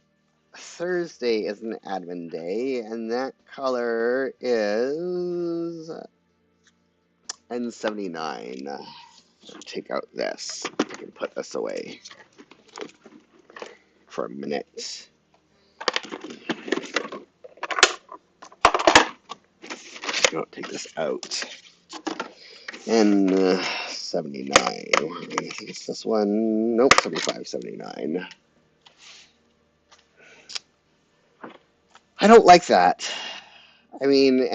Thursday is an admin day, and that color is N79. Take out this. I can put this away for a minute. No, take this out. And 79. I think it's this one. Nope, 75, 79. I don't like that. I mean,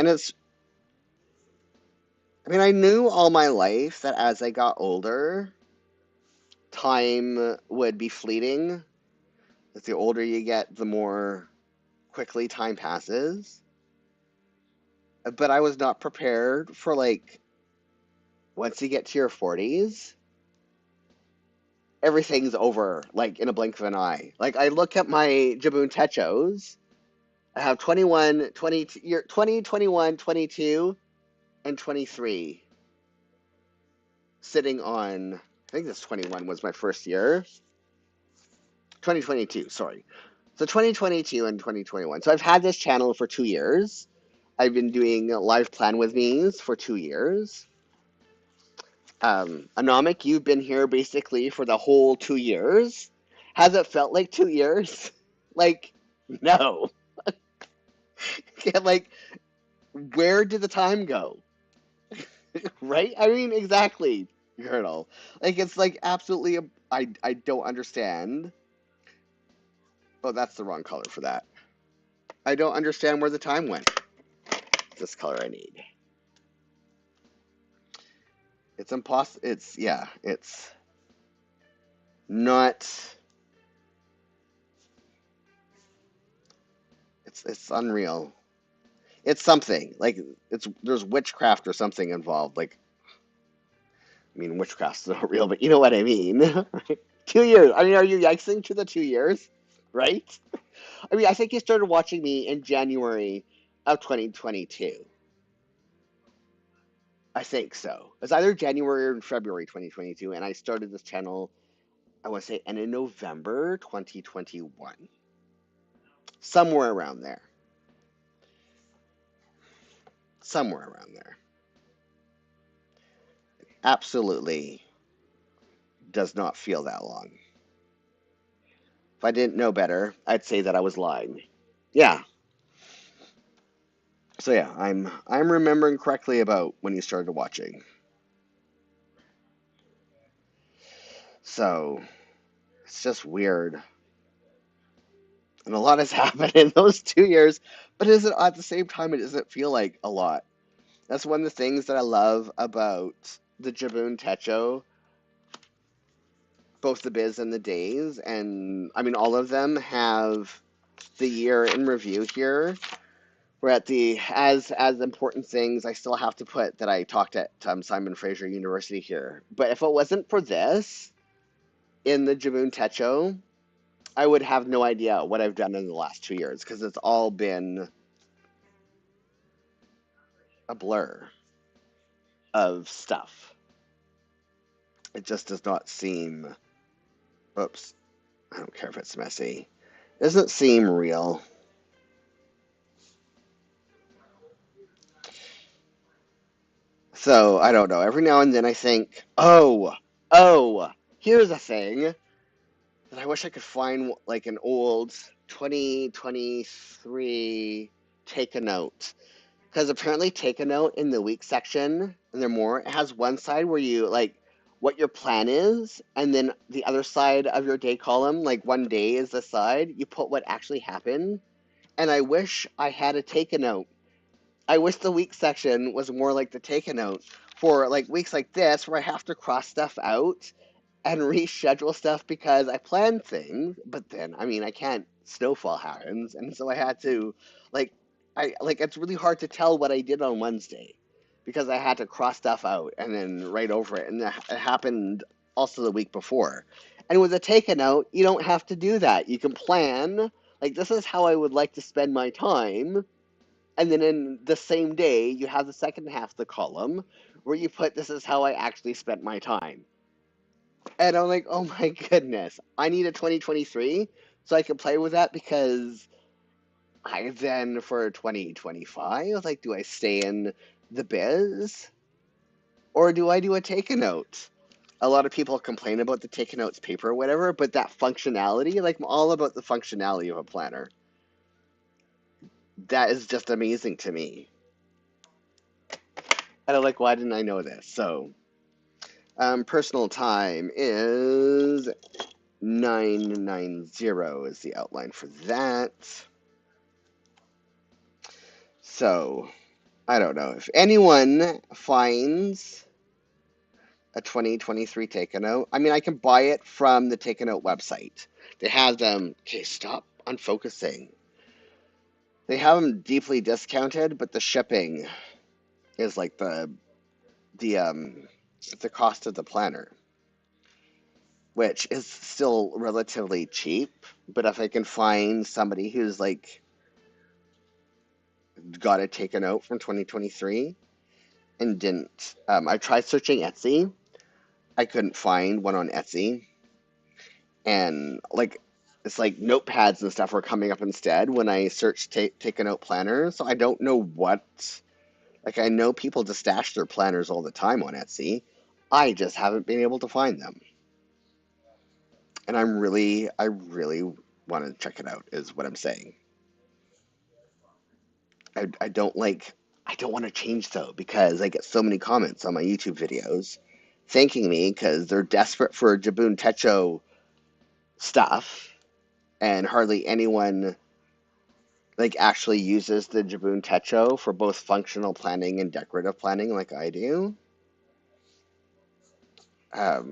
I knew all my life that as I got older, time would be fleeting. As the older you get, the more quickly time passes. But I was not prepared for, like, once you get to your 40s, everything's over, like, in a blink of an eye. Like, I look at my Jibun Techos. I have 21, 20, 20, 21, 22, and 23 sitting on, I think this 21 was my first year. 2022, sorry. So 2022 and 2021. So I've had this channel for 2 years. I've been doing live plan with me's for 2 years. Anomic, you've been here basically for the whole 2 years. Has it felt like 2 years? Like, no. Like, where did the time go? Right? I mean, exactly, Colonel. Like, it's like absolutely, I don't understand. Oh, that's the wrong color for that. I don't understand where the time went. This color I need. It's impossible. It's not. It's unreal. It's something like there's witchcraft or something involved. Like, I mean, witchcraft's not real, but you know what I mean. 2 years. I mean, are you yikesing to the 2 years? Right? I mean, I think you started watching me in January of 2022. I think so. It was either January or February 2022, and I started this channel, I want to say, and in November 2021. Somewhere around there. Somewhere around there. Absolutely does not feel that long. If I didn't know better, I'd say that I was lying. Yeah. So yeah, I'm remembering correctly about when you started watching. So it's just weird. And a lot has happened in those 2 years, but is it at the same time it doesn't feel like a lot. That's one of the things that I love about the Jibun Techo, both the biz and the days, and I mean all of them have the year in review here. We're at the as important things. I still have to put that I talked at Simon Fraser University here. But if it wasn't for this in the Jibun Techo, I would have no idea what I've done in the last 2 years because it's all been a blur of stuff. It just does not seem. Oops, I don't care if it's messy. It doesn't seem real. So I don't know. Every now and then I think, oh, here's a thing that I wish I could find like an old 2023 take a note. Because apparently take a note in the week section, and there more, it has one side where you like what your plan is, and then the other side of your day column, like one day is the side, you put what actually happened. And I wish I had a take a note. I wish the week section was more like the take a note for like weeks like this where I have to cross stuff out and reschedule stuff because I planned things, but then I mean I can't. Snowfall happens, and so I had to like it's really hard to tell what I did on Wednesday because I had to cross stuff out and then write over it, and it happened also the week before. And with a take a note, you don't have to do that. You can plan like this is how I would like to spend my time, and then in the same day you have the second half of the column where you put this is how I actually spent my time. And I'm like, oh my goodness, I need a 2023 so I can play with that because I then for 2025, like, do I stay in the biz or do I do a take a note? A lot of people complain about the take a notes paper or whatever, but that functionality, like, I'm all about the functionality of a planner. That is just amazing to me. And I'm like, why didn't I know this? So, personal time is 990 is the outline for that. So, I don't know. If anyone finds a 2023 Take a Note, I mean, I can buy it from the Take a Note website. They have them. Okay, stop unfocusing. They have them deeply discounted, but the shipping is like the um the cost of the planner, which is still relatively cheap. But if I can find somebody who's like got to take a note from 2023 and didn't, I tried searching Etsy. I couldn't find one on Etsy, and like it's like notepads and stuff were coming up instead when I searched take a note planner. So I don't know what. Like I know people just stash their planners all the time on Etsy. I just haven't been able to find them, and I really want to check it out. Is what I'm saying. I don't like. I don't want to change though because I get so many comments on my YouTube videos thanking me because they're desperate for Jibun Techo stuff, and hardly anyone like actually uses the Jibun Techo for both functional planning and decorative planning like I do.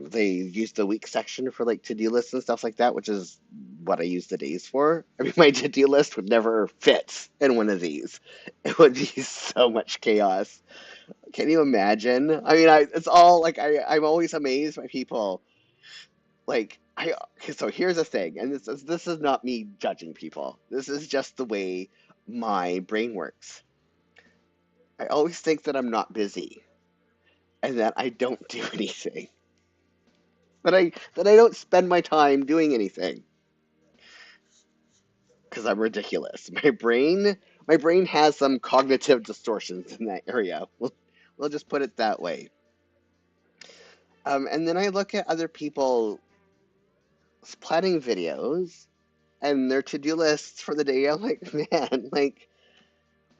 They use the week section for like to-do lists and stuff like that, which is what I use the days for. I mean, my to-do list would never fit in one of these. It would be so much chaos. Can you imagine? I mean, it's all like I'm always amazed by people. Like okay, so here's the thing, and this is not me judging people. This is just the way my brain works. I always think that I'm not busy and that I don't do anything. That I don't spend my time doing anything because I'm ridiculous. My brain has some cognitive distortions in that area. We'll just put it that way. And then I look at other people planning videos and their to-do lists for the day. I'm like, man, like,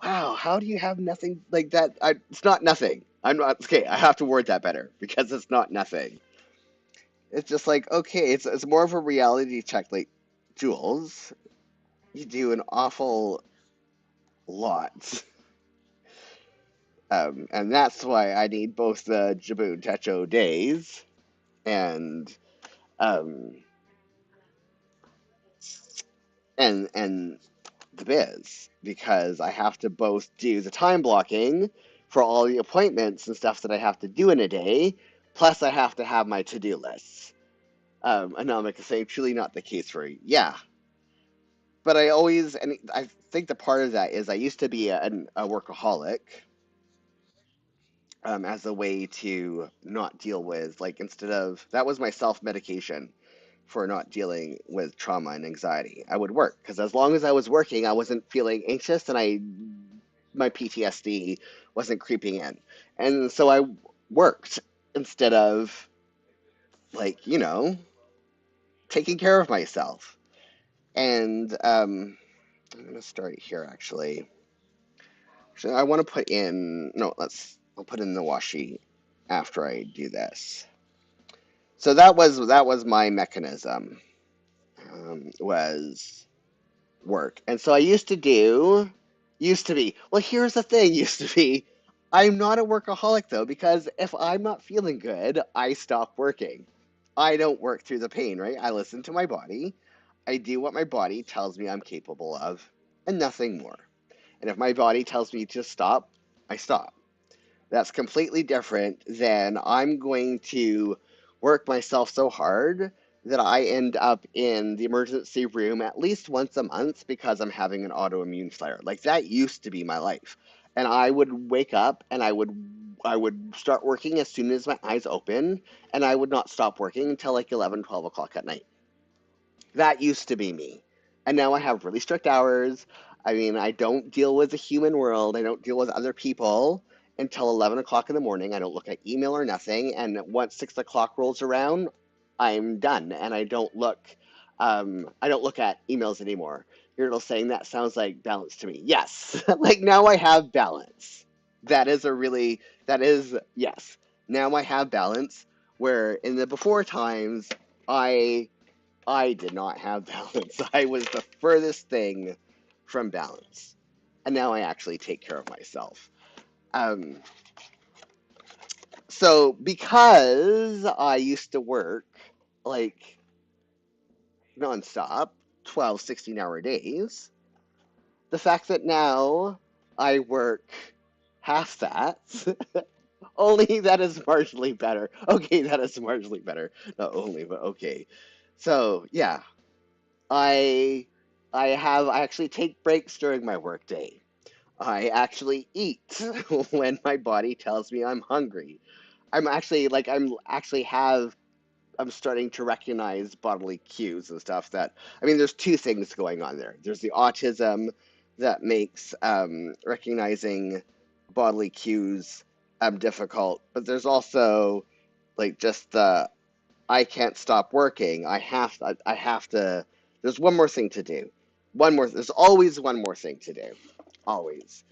wow, how do you have nothing like that? It's not nothing. I'm not okay. I have to word that better because it's not nothing. It's just like, okay, it's more of a reality check. Like, Jules, you do an awful lot. And that's why I need both the Jibun Techo days and um, and the biz because I have to both do the time blocking for all the appointments and stuff that I have to do in a day, plus I have to have my to-do lists. And now I'm like saying, truly not the case for yeah, but and I think the part of that is I used to be a workaholic, as a way to not deal with, like, instead of that was my self medication for not dealing with trauma and anxiety. I would work because as long as I was working, I wasn't feeling anxious and my PTSD wasn't creeping in. And so I worked instead of, like, taking care of myself. And I'm going to start here actually. So I want to put in, no, I'll put in the washi after I do this. So that was my mechanism, was work. And so I used to be, well, here's the thing, used to be, I'm not a workaholic though, because if I'm not feeling good, I stop working. I don't work through the pain, right? I listen to my body. I do what my body tells me I'm capable of, and nothing more. And if my body tells me to stop, I stop. That's completely different than I'm going to work myself so hard that I end up in the emergency room at least once a month because I'm having an autoimmune flare. Like, that used to be my life. And I would wake up and I would start working as soon as my eyes open, and I would not stop working until like 11, 12 o'clock at night. That used to be me. And now I have really strict hours. I mean, I don't deal with the human world. I don't deal with other people until 11 o'clock in the morning. I don't look at email or nothing. And once 6 o'clock rolls around, I'm done. And I don't look at emails anymore. You're still saying that sounds like balance to me. Yes. Like, now I have balance. That is, yes. Now I have balance where in the before times, I I did not have balance. I was the furthest thing from balance. And now I actually take care of myself. Um, so because I used to work like nonstop, 12, 16-hour days, the fact that now I work half that, only that is marginally better. Okay, that is marginally better. Not only, but okay. So yeah, I I actually take breaks during my workday. I actually eat when my body tells me I'm hungry. I'm starting to recognize bodily cues and stuff that, I mean, there's two things going on there. There's the autism that makes recognizing bodily cues difficult, but there's also like just the I can't stop working. I have to. There's one more thing to do. There's always one more thing to do. Always.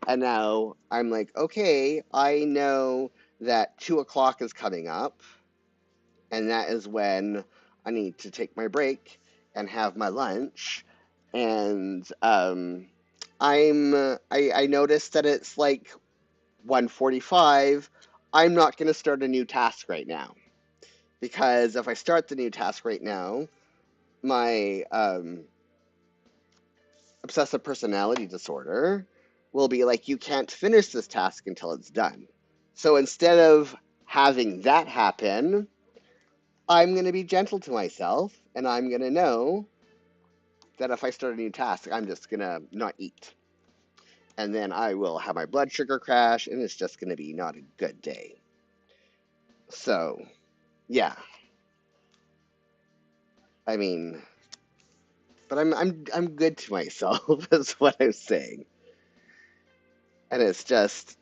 And now I'm like, okay, I know that 2 o'clock is coming up, and that is when I need to take my break and have my lunch. And I noticed that it's like 1:45. I'm not going to start a new task right now. Because if I start the new task right now, my obsessive personality disorder will be like, you can't finish this task until it's done. So instead of having that happen, I'm going to be gentle to myself, and I'm going to know that if I start a new task, I'm just going to not eat. And then I will have my blood sugar crash, and it's just going to be not a good day. So, yeah. I mean, but I'm good to myself is what I'm saying. And it's just,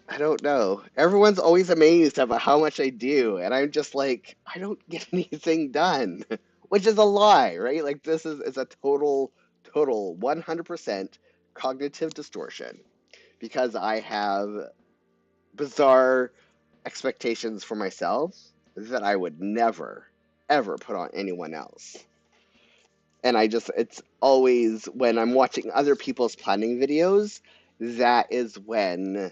I don't know. Everyone's always amazed about how much I do, and I'm just like, I don't get anything done, which is a lie, right? Like this is a total 100% cognitive distortion because I have bizarre expectations for myself that I would never ever put on anyone else. And it's always when I'm watching other people's planning videos, that is when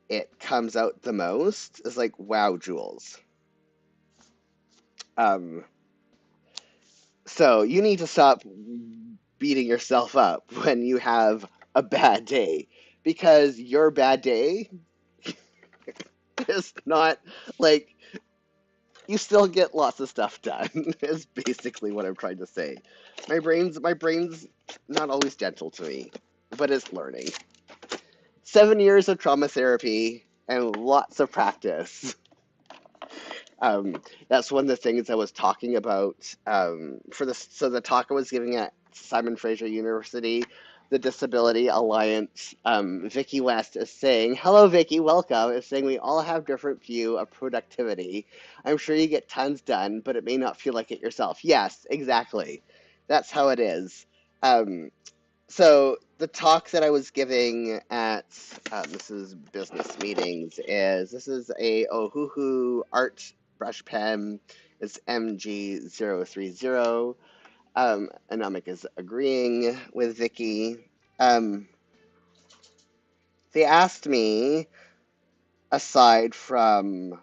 it comes out the most. It's like, wow, Jules. Um, so you need to stop beating yourself up when you have a bad day because your bad day is not like you still get lots of stuff done is basically what I'm trying to say. My brain's not always gentle to me, but it's learning. 7 years of trauma therapy and lots of practice. That's one of the things I was talking about for this. So the talk I was giving at Simon Fraser University, the Disability Alliance, Vicky West is saying, "Hello, Vicky, welcome." Is saying we all have different view of productivity. I'm sure you get tons done, but it may not feel like it yourself. Yes, exactly. That's how it is. Um, so the talk that I was giving at this is business meetings is this is a Ohuhu art brush pen. It's MG030. Anomic is agreeing with Vicky. They asked me, aside from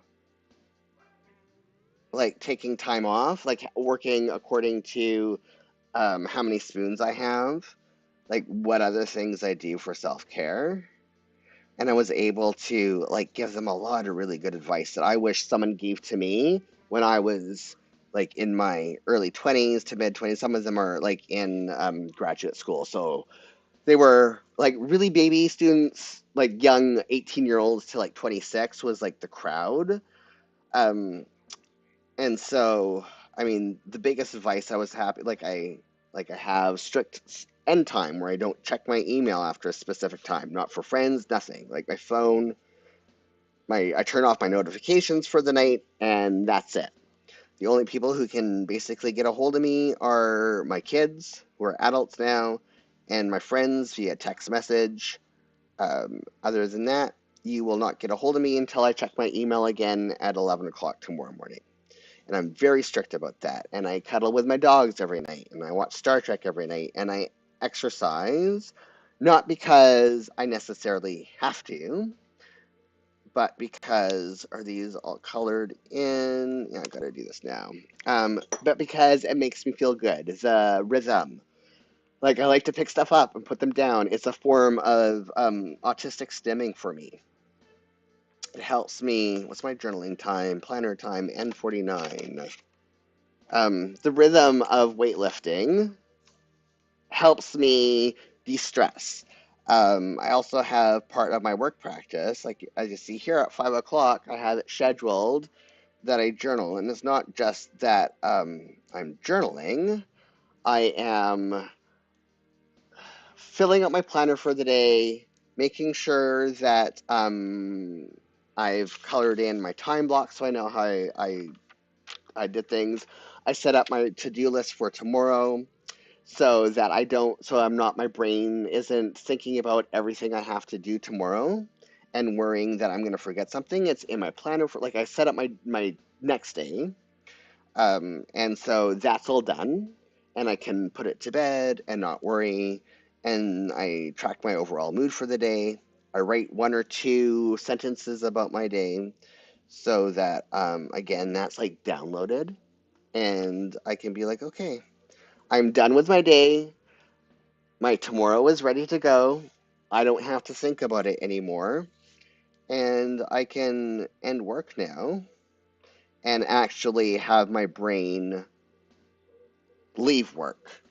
like taking time off, like working according to how many spoons I have, like what other things I do for self-care. And I was able to like give them a lot of really good advice that I wish someone gave to me when I was like in my early 20s to mid 20s. Some of them are like in graduate school, so they were like really baby students, like young 18-year-olds to like 26 was like the crowd. um and so, I mean, the biggest advice I was happy, like I have strict end time where I don't check my email after a specific time, not for friends, nothing. Like my phone, I turn off my notifications for the night, and that's it. The only people who can basically get a hold of me are my kids, who are adults now, and my friends via text message. Other than that, you will not get a hold of me until I check my email again at 11 o'clock tomorrow morning. And I'm very strict about that. And I cuddle with my dogs every night, and I watch Star Trek every night, and I exercise, not because I necessarily have to, but because are these all colored in? Yeah, I gotta do this now. But because it makes me feel good. It's a rhythm. Like I like to pick stuff up and put them down. It's a form of autistic stimming for me. It helps me. What's my journaling time? Planner time, N49. The rhythm of weightlifting helps me de-stress. I also have part of my work practice, like as you see here at 5 o'clock, I have it scheduled that I journal. And it's not just that I'm journaling, I am filling up my planner for the day, making sure that I've colored in my time block so I know how I did things. I set up my to-do list for tomorrow so that I'm not, my brain isn't thinking about everything I have to do tomorrow and worrying that I'm going to forget something. It's in my planner for, like, I set up my next day. And so that's all done, and I can put it to bed and not worry. And I track my overall mood for the day. I write one or two sentences about my day. so that, again, that's like downloaded, and I can be like, okay, I'm done with my day. My tomorrow is ready to go. I don't have to think about it anymore, and I can end work now and actually have my brain leave work,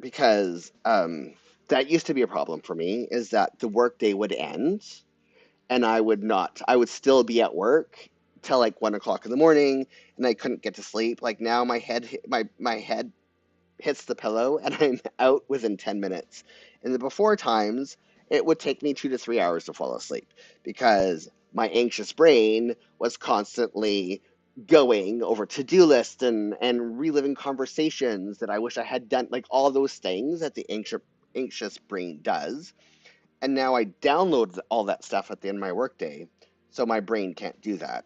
because that used to be a problem for me, is that the workday would end and I would still be at work till like 1 o'clock in the morning, and I couldn't get to sleep. Like now my head hits the pillow and I'm out within 10 minutes. In the before times, it would take me 2 to 3 hours to fall asleep because my anxious brain was constantly going over to-do lists and reliving conversations that I wish I had done, like all those things that the anxious brain does. And now I download all that stuff at the end of my workday, so my brain can't do that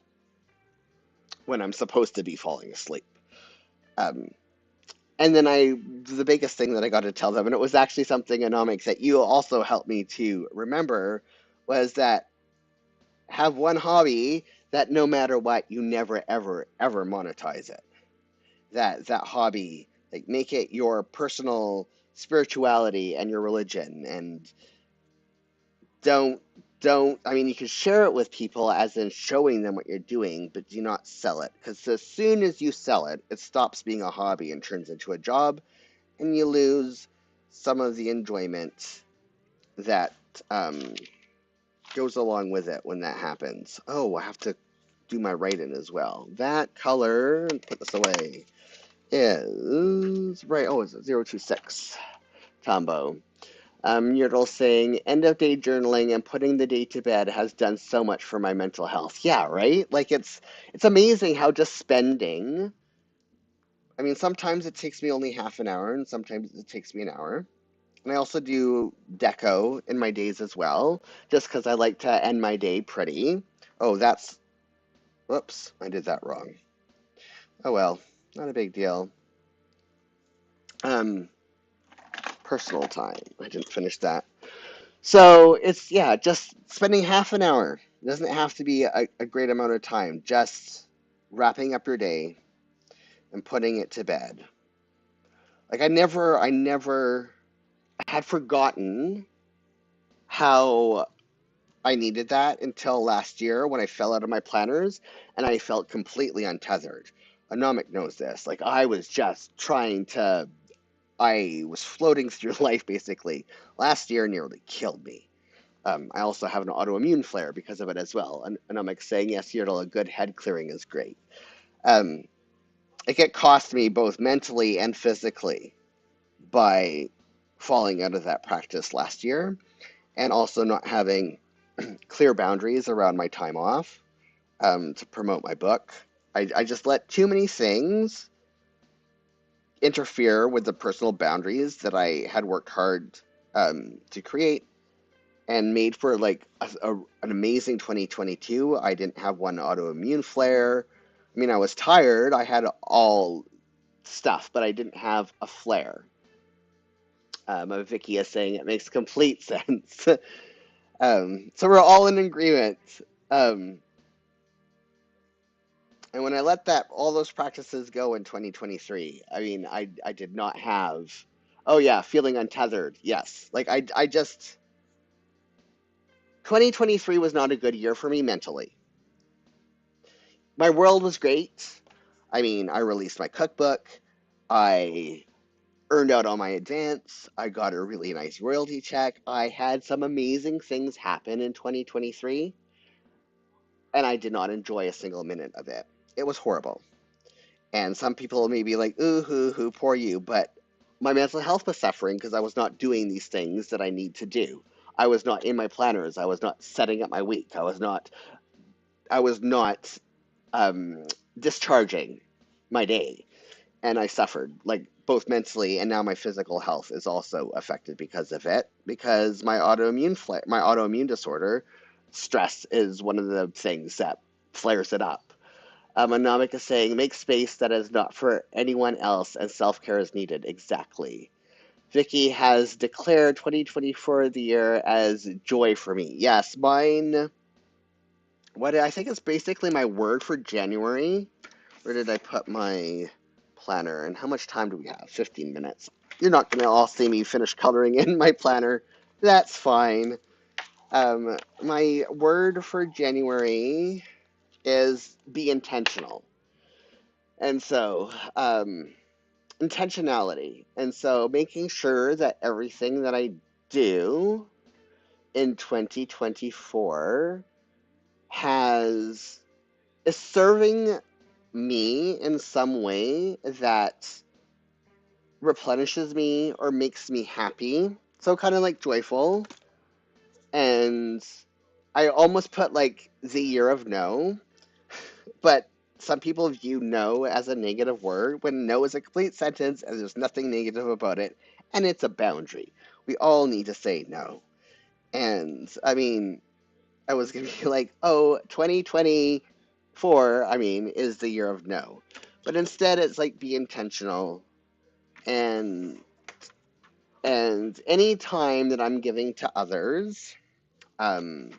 when I'm supposed to be falling asleep. Um, And then the biggest thing that I got to tell them, and it was actually something, Anomics, that you also helped me to remember, was that have one hobby that no matter what, you never, ever, ever monetize it. That hobby, like make it your personal spirituality and your religion, and don't, I mean, you can share it with people as in showing them what you're doing, but do not sell it. Because as soon as you sell it, it stops being a hobby and turns into a job, and you lose some of the enjoyment that goes along with it when that happens. Oh, I have to do my write-in as well. That color, and put this away, is right. Oh, it's 026 combo. Yertle saying, end of day journaling and putting the day to bed has done so much for my mental health. Yeah, right? Like it's amazing how just spending, I mean, sometimes it takes me only half an hour and sometimes it takes me an hour. And I also do deco in my days as well, just because I like to end my day pretty. Oh, whoops, I did that wrong. Oh well, not a big deal. Um, Personal time. I didn't finish that. So it's, yeah, just spending half an hour. It doesn't have to be a great amount of time. Just wrapping up your day and putting it to bed. Like I never had forgotten how I needed that until last year when I fell out of my planners and I felt completely untethered. Anomic knows this. Like I was floating through life basically. Last year nearly killed me. I also have an autoimmune flare because of it as well. And Anomic saying, yes, Yertle, a good head clearing is great. Um, it cost me both mentally and physically by falling out of that practice last year, and also not having clear boundaries around my time off to promote my book. I just let too many things interfere with the personal boundaries that I had worked hard to create and made for like an amazing 2022. I didn't have one autoimmune flare. I mean, I was tired. I had all stuff, but I didn't have a flare. Vicky is saying it makes complete sense. So we're all in agreement. Um, And when I let that all those practices go in 2023, I mean, I did not have, oh yeah, feeling untethered. Yes. Like I just 2023 was not a good year for me mentally. My world was great. I mean, I released my cookbook. I earned out on my advance. I got a really nice royalty check. I had some amazing things happen in 2023, and I did not enjoy a single minute of it. It was horrible. And some people may be like, ooh, hoo, poor you. But my mental health was suffering because I was not doing these things that I need to do. I was not in my planners. I was not setting up my week. I was not um, discharging my day. And I suffered, like, both mentally, and now my physical health is also affected because of it. Because my autoimmune disorder, stress is one of the things that flares it up. Anomik is saying, make space that is not for anyone else and self-care is needed. Exactly. Vicky has declared 2024 the year as joy for me. Yes, mine what I think is basically my word for January. Where did I put my planner? And how much time do we have? 15 minutes. You're not going to all see me finish coloring in my planner. That's fine. My word for January is be intentional. And so, intentionality. And so, making sure that everything that I do in 2024 is serving me in some way that replenishes me or makes me happy. So kind of like joyful. And I almost put like the year of no, but some people view no as a negative word when no is a complete sentence and there's nothing negative about it. And it's a boundary. We all need to say no. And I mean, I was going to be like, oh, 2024, I mean, is the year of no. But instead, it's like be intentional. And any time that I'm giving to others, um,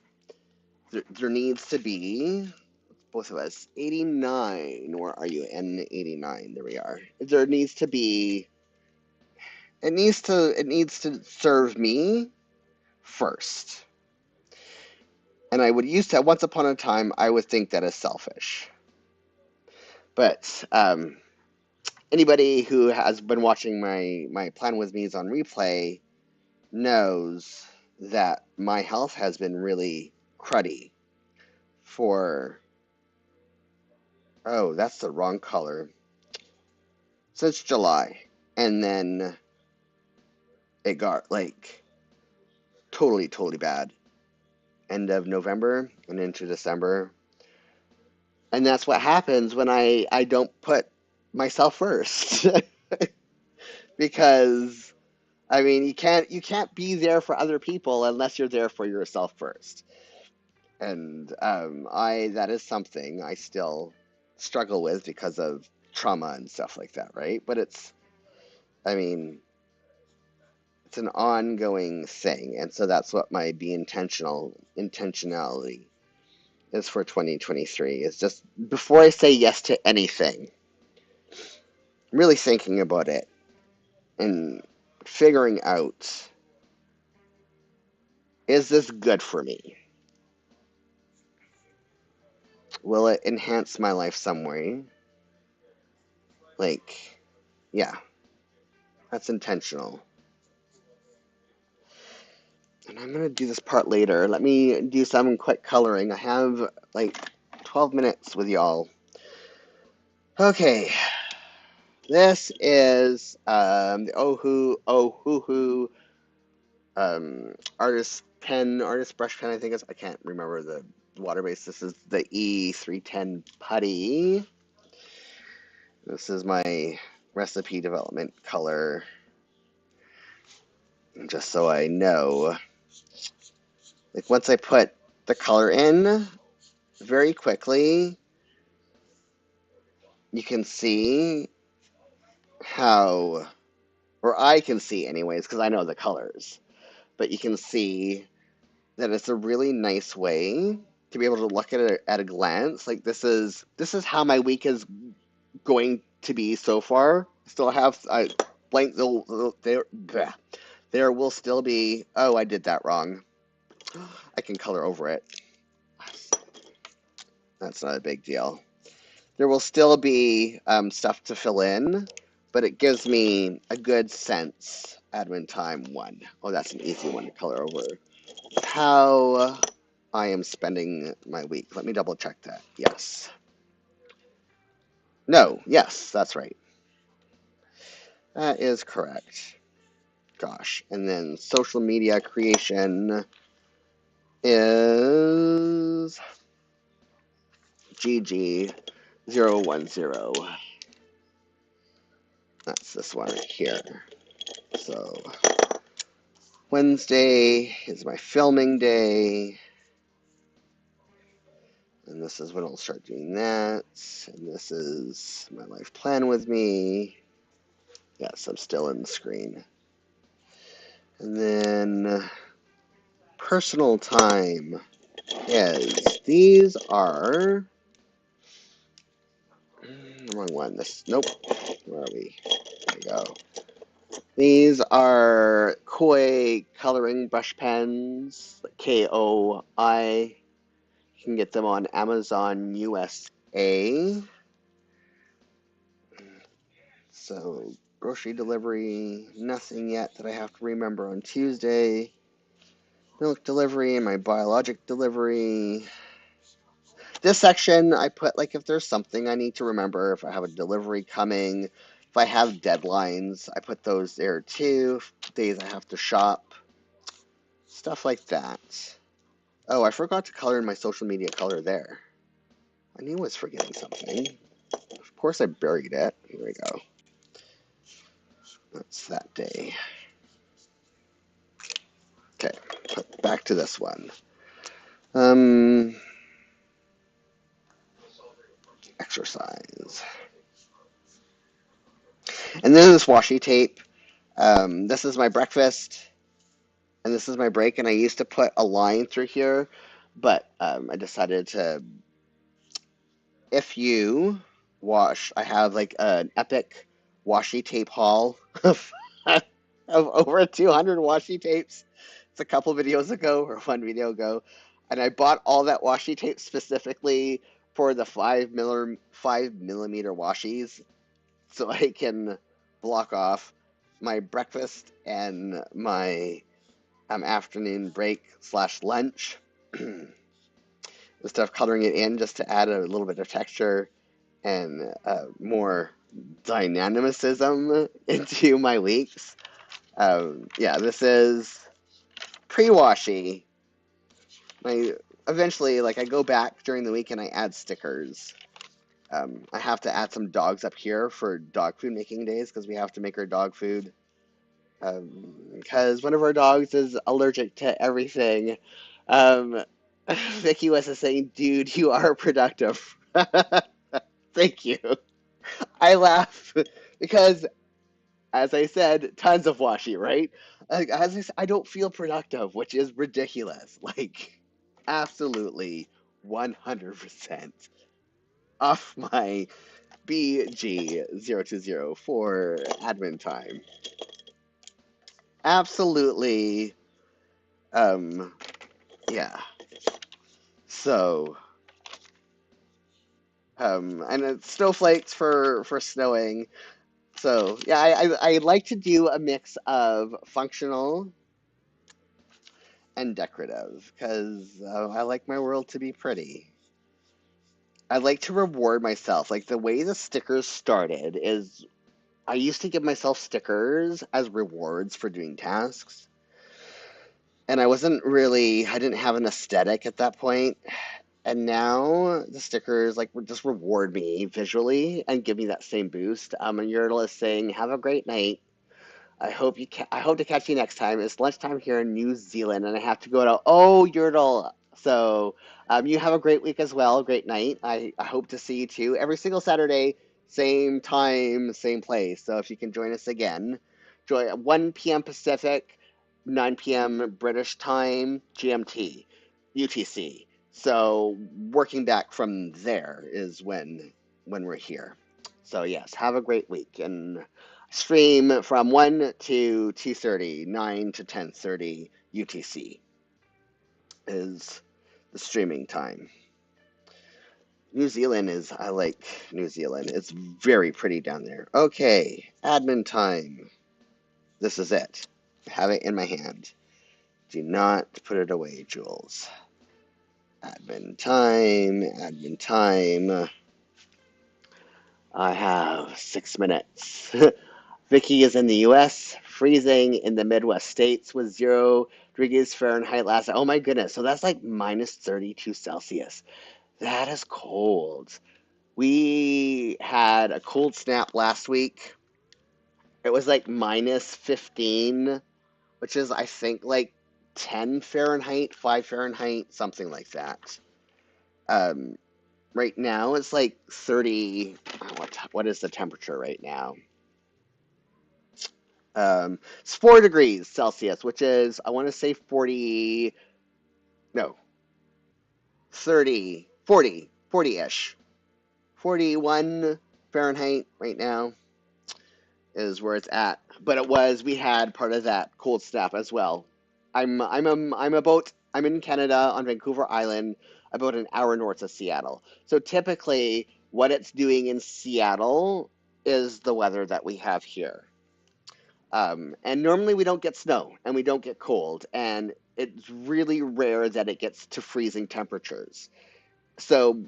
there needs to be, both of us, 89. Where are you? N89. There we are. There needs to be, it needs to serve me first. And I would used to, once upon a time, I would think that is selfish. But anybody who has been watching my Plan With Me's on replay knows that my health has been really cruddy for, oh, that's the wrong color, since July. And then it got like totally, totally bad. End of November and into December. And that's what happens when I don't put myself first. Because I mean, you can't be there for other people unless you're there for yourself first. And that is something I still struggle with because of trauma and stuff like that, right? But I mean, it's an ongoing thing, and so that's what my intentionality is for 2023. Is just before I say yes to anything, I'm really thinking about it and figuring out, is this good for me? Will it enhance my life some way? Like, yeah, that's intentional. And I'm going to do this part later. Let me do some quick coloring. I have like 12 minutes with y'all. Okay, this is the Ohuhu artist brush pen, I think I can't remember the water base. This is the E310 putty. This is my recipe development color. Just so I know, like once I put the color in, very quickly, you can see how, or I can see anyways, because I know the colors, but you can see that it's a really nice way to be able to look at it at a glance. Like this is how my week is going to be so far. Still have blank there will still be, oh, I did that wrong. I can color over it. That's not a big deal. There will still be stuff to fill in, but it gives me a good sense. Admin time 1. Oh, that's an easy one to color over. How I am spending my week. Let me double check that. Yes. No, yes, that's right. That is correct. Gosh. And then social media creation is GG010. That's this one right here. So Wednesday is my filming day. And this is when I'll start doing that. And this is my life plan with me. Yes, I'm still in the screen. And then personal time is These are wrong one. Nope. Where are we? There we go. These are Koi coloring brush pens, KOI. You can get them on Amazon USA. So, grocery delivery, nothing yet that I have to remember on Tuesday. Milk delivery and my biologic delivery. This section, I put like if there's something I need to remember, if I have a delivery coming, if I have deadlines, I put those there too. Days I have to shop, stuff like that. Oh, I forgot to color in my social media color there. I knew I was forgetting something. Of course I buried it. Here we go. That's that day. Okay, back to this one. Exercise. And then this washi tape. This is my breakfast, and this is my break, and I used to put a line through here, but I decided to, if you wash, I have like an epic washi tape haul of, of over 200 washi tapes. It's a couple videos ago, or one video ago, and I bought all that washi tape specifically for the 5 millimeter washies, so I can block off my breakfast and my afternoon break slash lunch instead of coloring it in, just to add a little bit of texture and more dynamicism into my weeks. Yeah, this is pre-washi. Eventually, like, I go back during the week and I add stickers. I have to add some dogs up here for dog food making days because we have to make our dog food. Because one of our dogs is allergic to everything. Um, Vicky was saying, dude, you are productive. Thank you. I laugh because, as I said, tons of washi, right? Like, as I said, I don't feel productive, which is ridiculous. Like, absolutely 100% off my BG020 for admin time. Absolutely. Um, yeah. So, and it's snowflakes for snowing. So, yeah, I like to do a mix of functional and decorative because I like my world to be pretty. I like to reward myself. Like the way the stickers started is I used to give myself stickers as rewards for doing tasks. And I didn't have an aesthetic at that point. And now the stickers like just reward me visually and give me that same boost. And Yurtle is saying, "Have a great night. I hope to catch you next time. It's lunchtime here in New Zealand, and I have to go to Yurtle. So you have a great week as well. Great night. I hope to see you too every single Saturday, same time, same place. So if you can join us again, join at 1 p.m. Pacific, 9 p.m. British time, GMT, UTC. So working back from there is when we're here. So yes, have a great week and stream from 1 to 2:30, 9 to 10:30 UTC is the streaming time. I like New Zealand. It's very pretty down there. Okay, admin time. This is it. I have it in my hand. Do not put it away, Jules. Admin time, admin time. I have 6 minutes. Vicky is in the US, freezing in the Midwest states with 0 degrees Fahrenheit last. Oh my goodness. So that's like minus 32 Celsius. That is cold. We had a cold snap last week. It was like minus 15, which is, I think, like 10 Fahrenheit, 5 Fahrenheit, something like that. Um, right now it's like 30. What is the temperature right now? It's 4 degrees Celsius, which is, I want to say 40, no, 30, 40, 40-ish. 41 Fahrenheit right now is where it's at. But we had part of that cold snap as well. I'm in Canada on Vancouver Island, about an hour north of Seattle. So typically, what it's doing in Seattle is the weather that we have here. And normally we don't get snow and we don't get cold, and it's really rare that it gets to freezing temperatures. So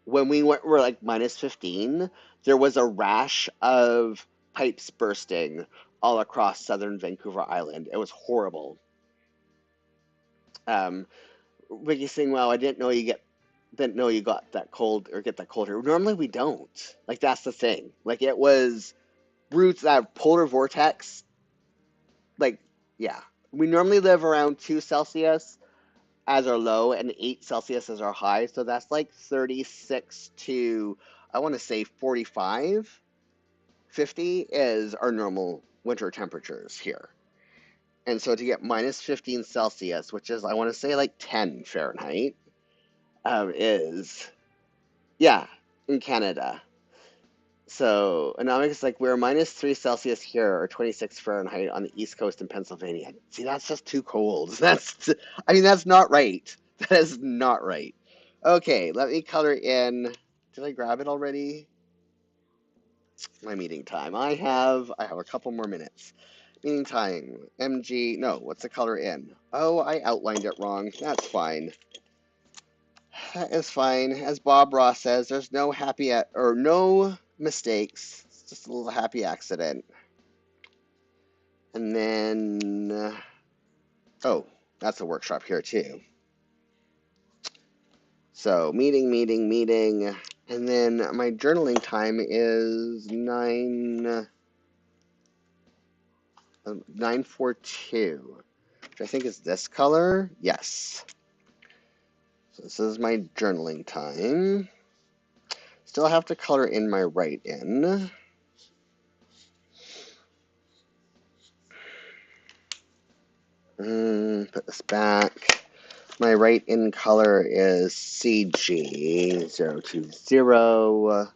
when were like -15, there was a rash of pipes bursting all across southern Vancouver Island. It was horrible. Um, Ricky saying, "Wow, I didn't know you got that cold or get that cold here. Normally we don't. Like that's the thing. Like it was roots that polar vortex. Like yeah, we normally live around 2 Celsius as our low and 8 Celsius as our high. So that's like 36 to I want to say 45." 50 is our normal winter temperatures here. And so to get -15 Celsius, which is, I want to say, like 10 Fahrenheit, is, yeah, in Canada. So, and now it's like we're -3 Celsius here, or 26 Fahrenheit on the East Coast in Pennsylvania. See, that's just too cold. I mean, that's not right. That is not right. Okay, let me color in. Did I grab it already? My meeting time. I have a couple more minutes. Meeting time. MG. No, what's the color in? Oh, I outlined it wrong. That's fine. That is fine. As Bob Ross says, there's no or no mistakes. It's just a little happy accident. And then, oh, that's a workshop here too. So meeting, and then my journaling time is 9:42, which I think is this color. Yes. So this is my journaling time. Still have to color in my write-in. Put this back. My write-in color is CG020.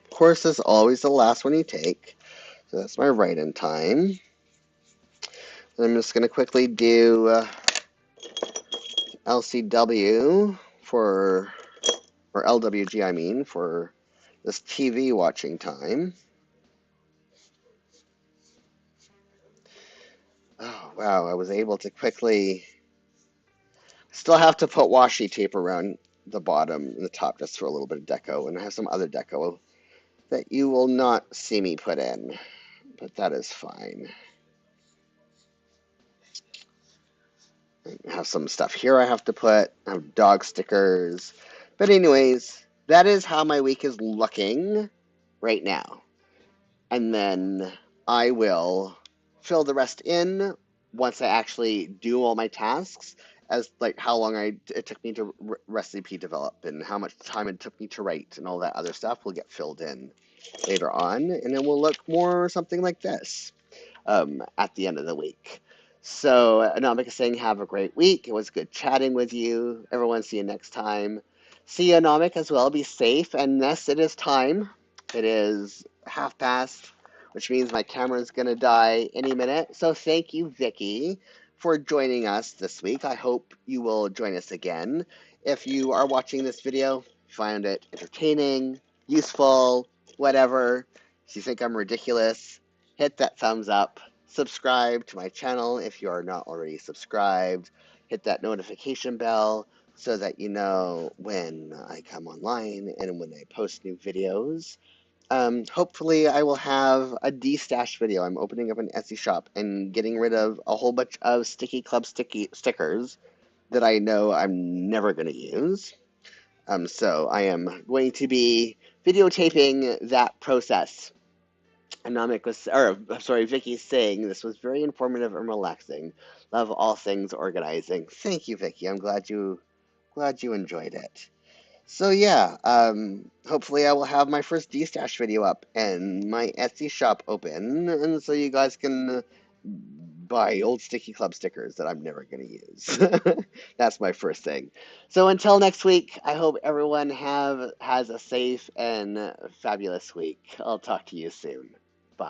Course is always the last one you take. So that's my write-in time. And I'm just going to quickly do LCW or LWG, I mean, for this TV watching time. Oh, wow, I was able to quickly... Still have to put washi tape around the bottom and the top just for a little bit of deco, and I have some other deco that you will not see me put in, but that is fine. I have some stuff here I have to put. I have dog stickers. But anyways, that is how my week is looking right now. And then I will fill the rest in once I actually do all my tasks, as like how long it took me to recipe develop and how much time it took me to write and all that other stuff will get filled in later on. And then we'll look more something like this at the end of the week. So, Anamika saying, have a great week. It was good chatting with you. Everyone, see you next time. See you, Anamik, as well. Be safe. And yes, it is time. It is 1:30, which means my camera is going to die any minute. So thank you, Vicky, for joining us this week. I hope you will join us again. If you are watching this video, find it entertaining, useful, whatever, if you think I'm ridiculous, hit that thumbs up. Subscribe to my channel if you are not already subscribed. Hit that notification bell so that you know when I come online and when I post new videos. Hopefully I will have a de-stash video. I'm opening up an Etsy shop and getting rid of a whole bunch of Sticky Club stickers that I know I'm never going to use. So I am going to be videotaping that process. Vicky's saying this was very informative and relaxing. Love all things organizing. Thank you, Vicky. I'm glad you enjoyed it. So yeah, hopefully I will have my first D-Stash video up and my Etsy shop open, and so you guys can buy old Sticky Club stickers that I'm never going to use. That's my first thing. So until next week, I hope everyone has a safe and fabulous week. I'll talk to you soon.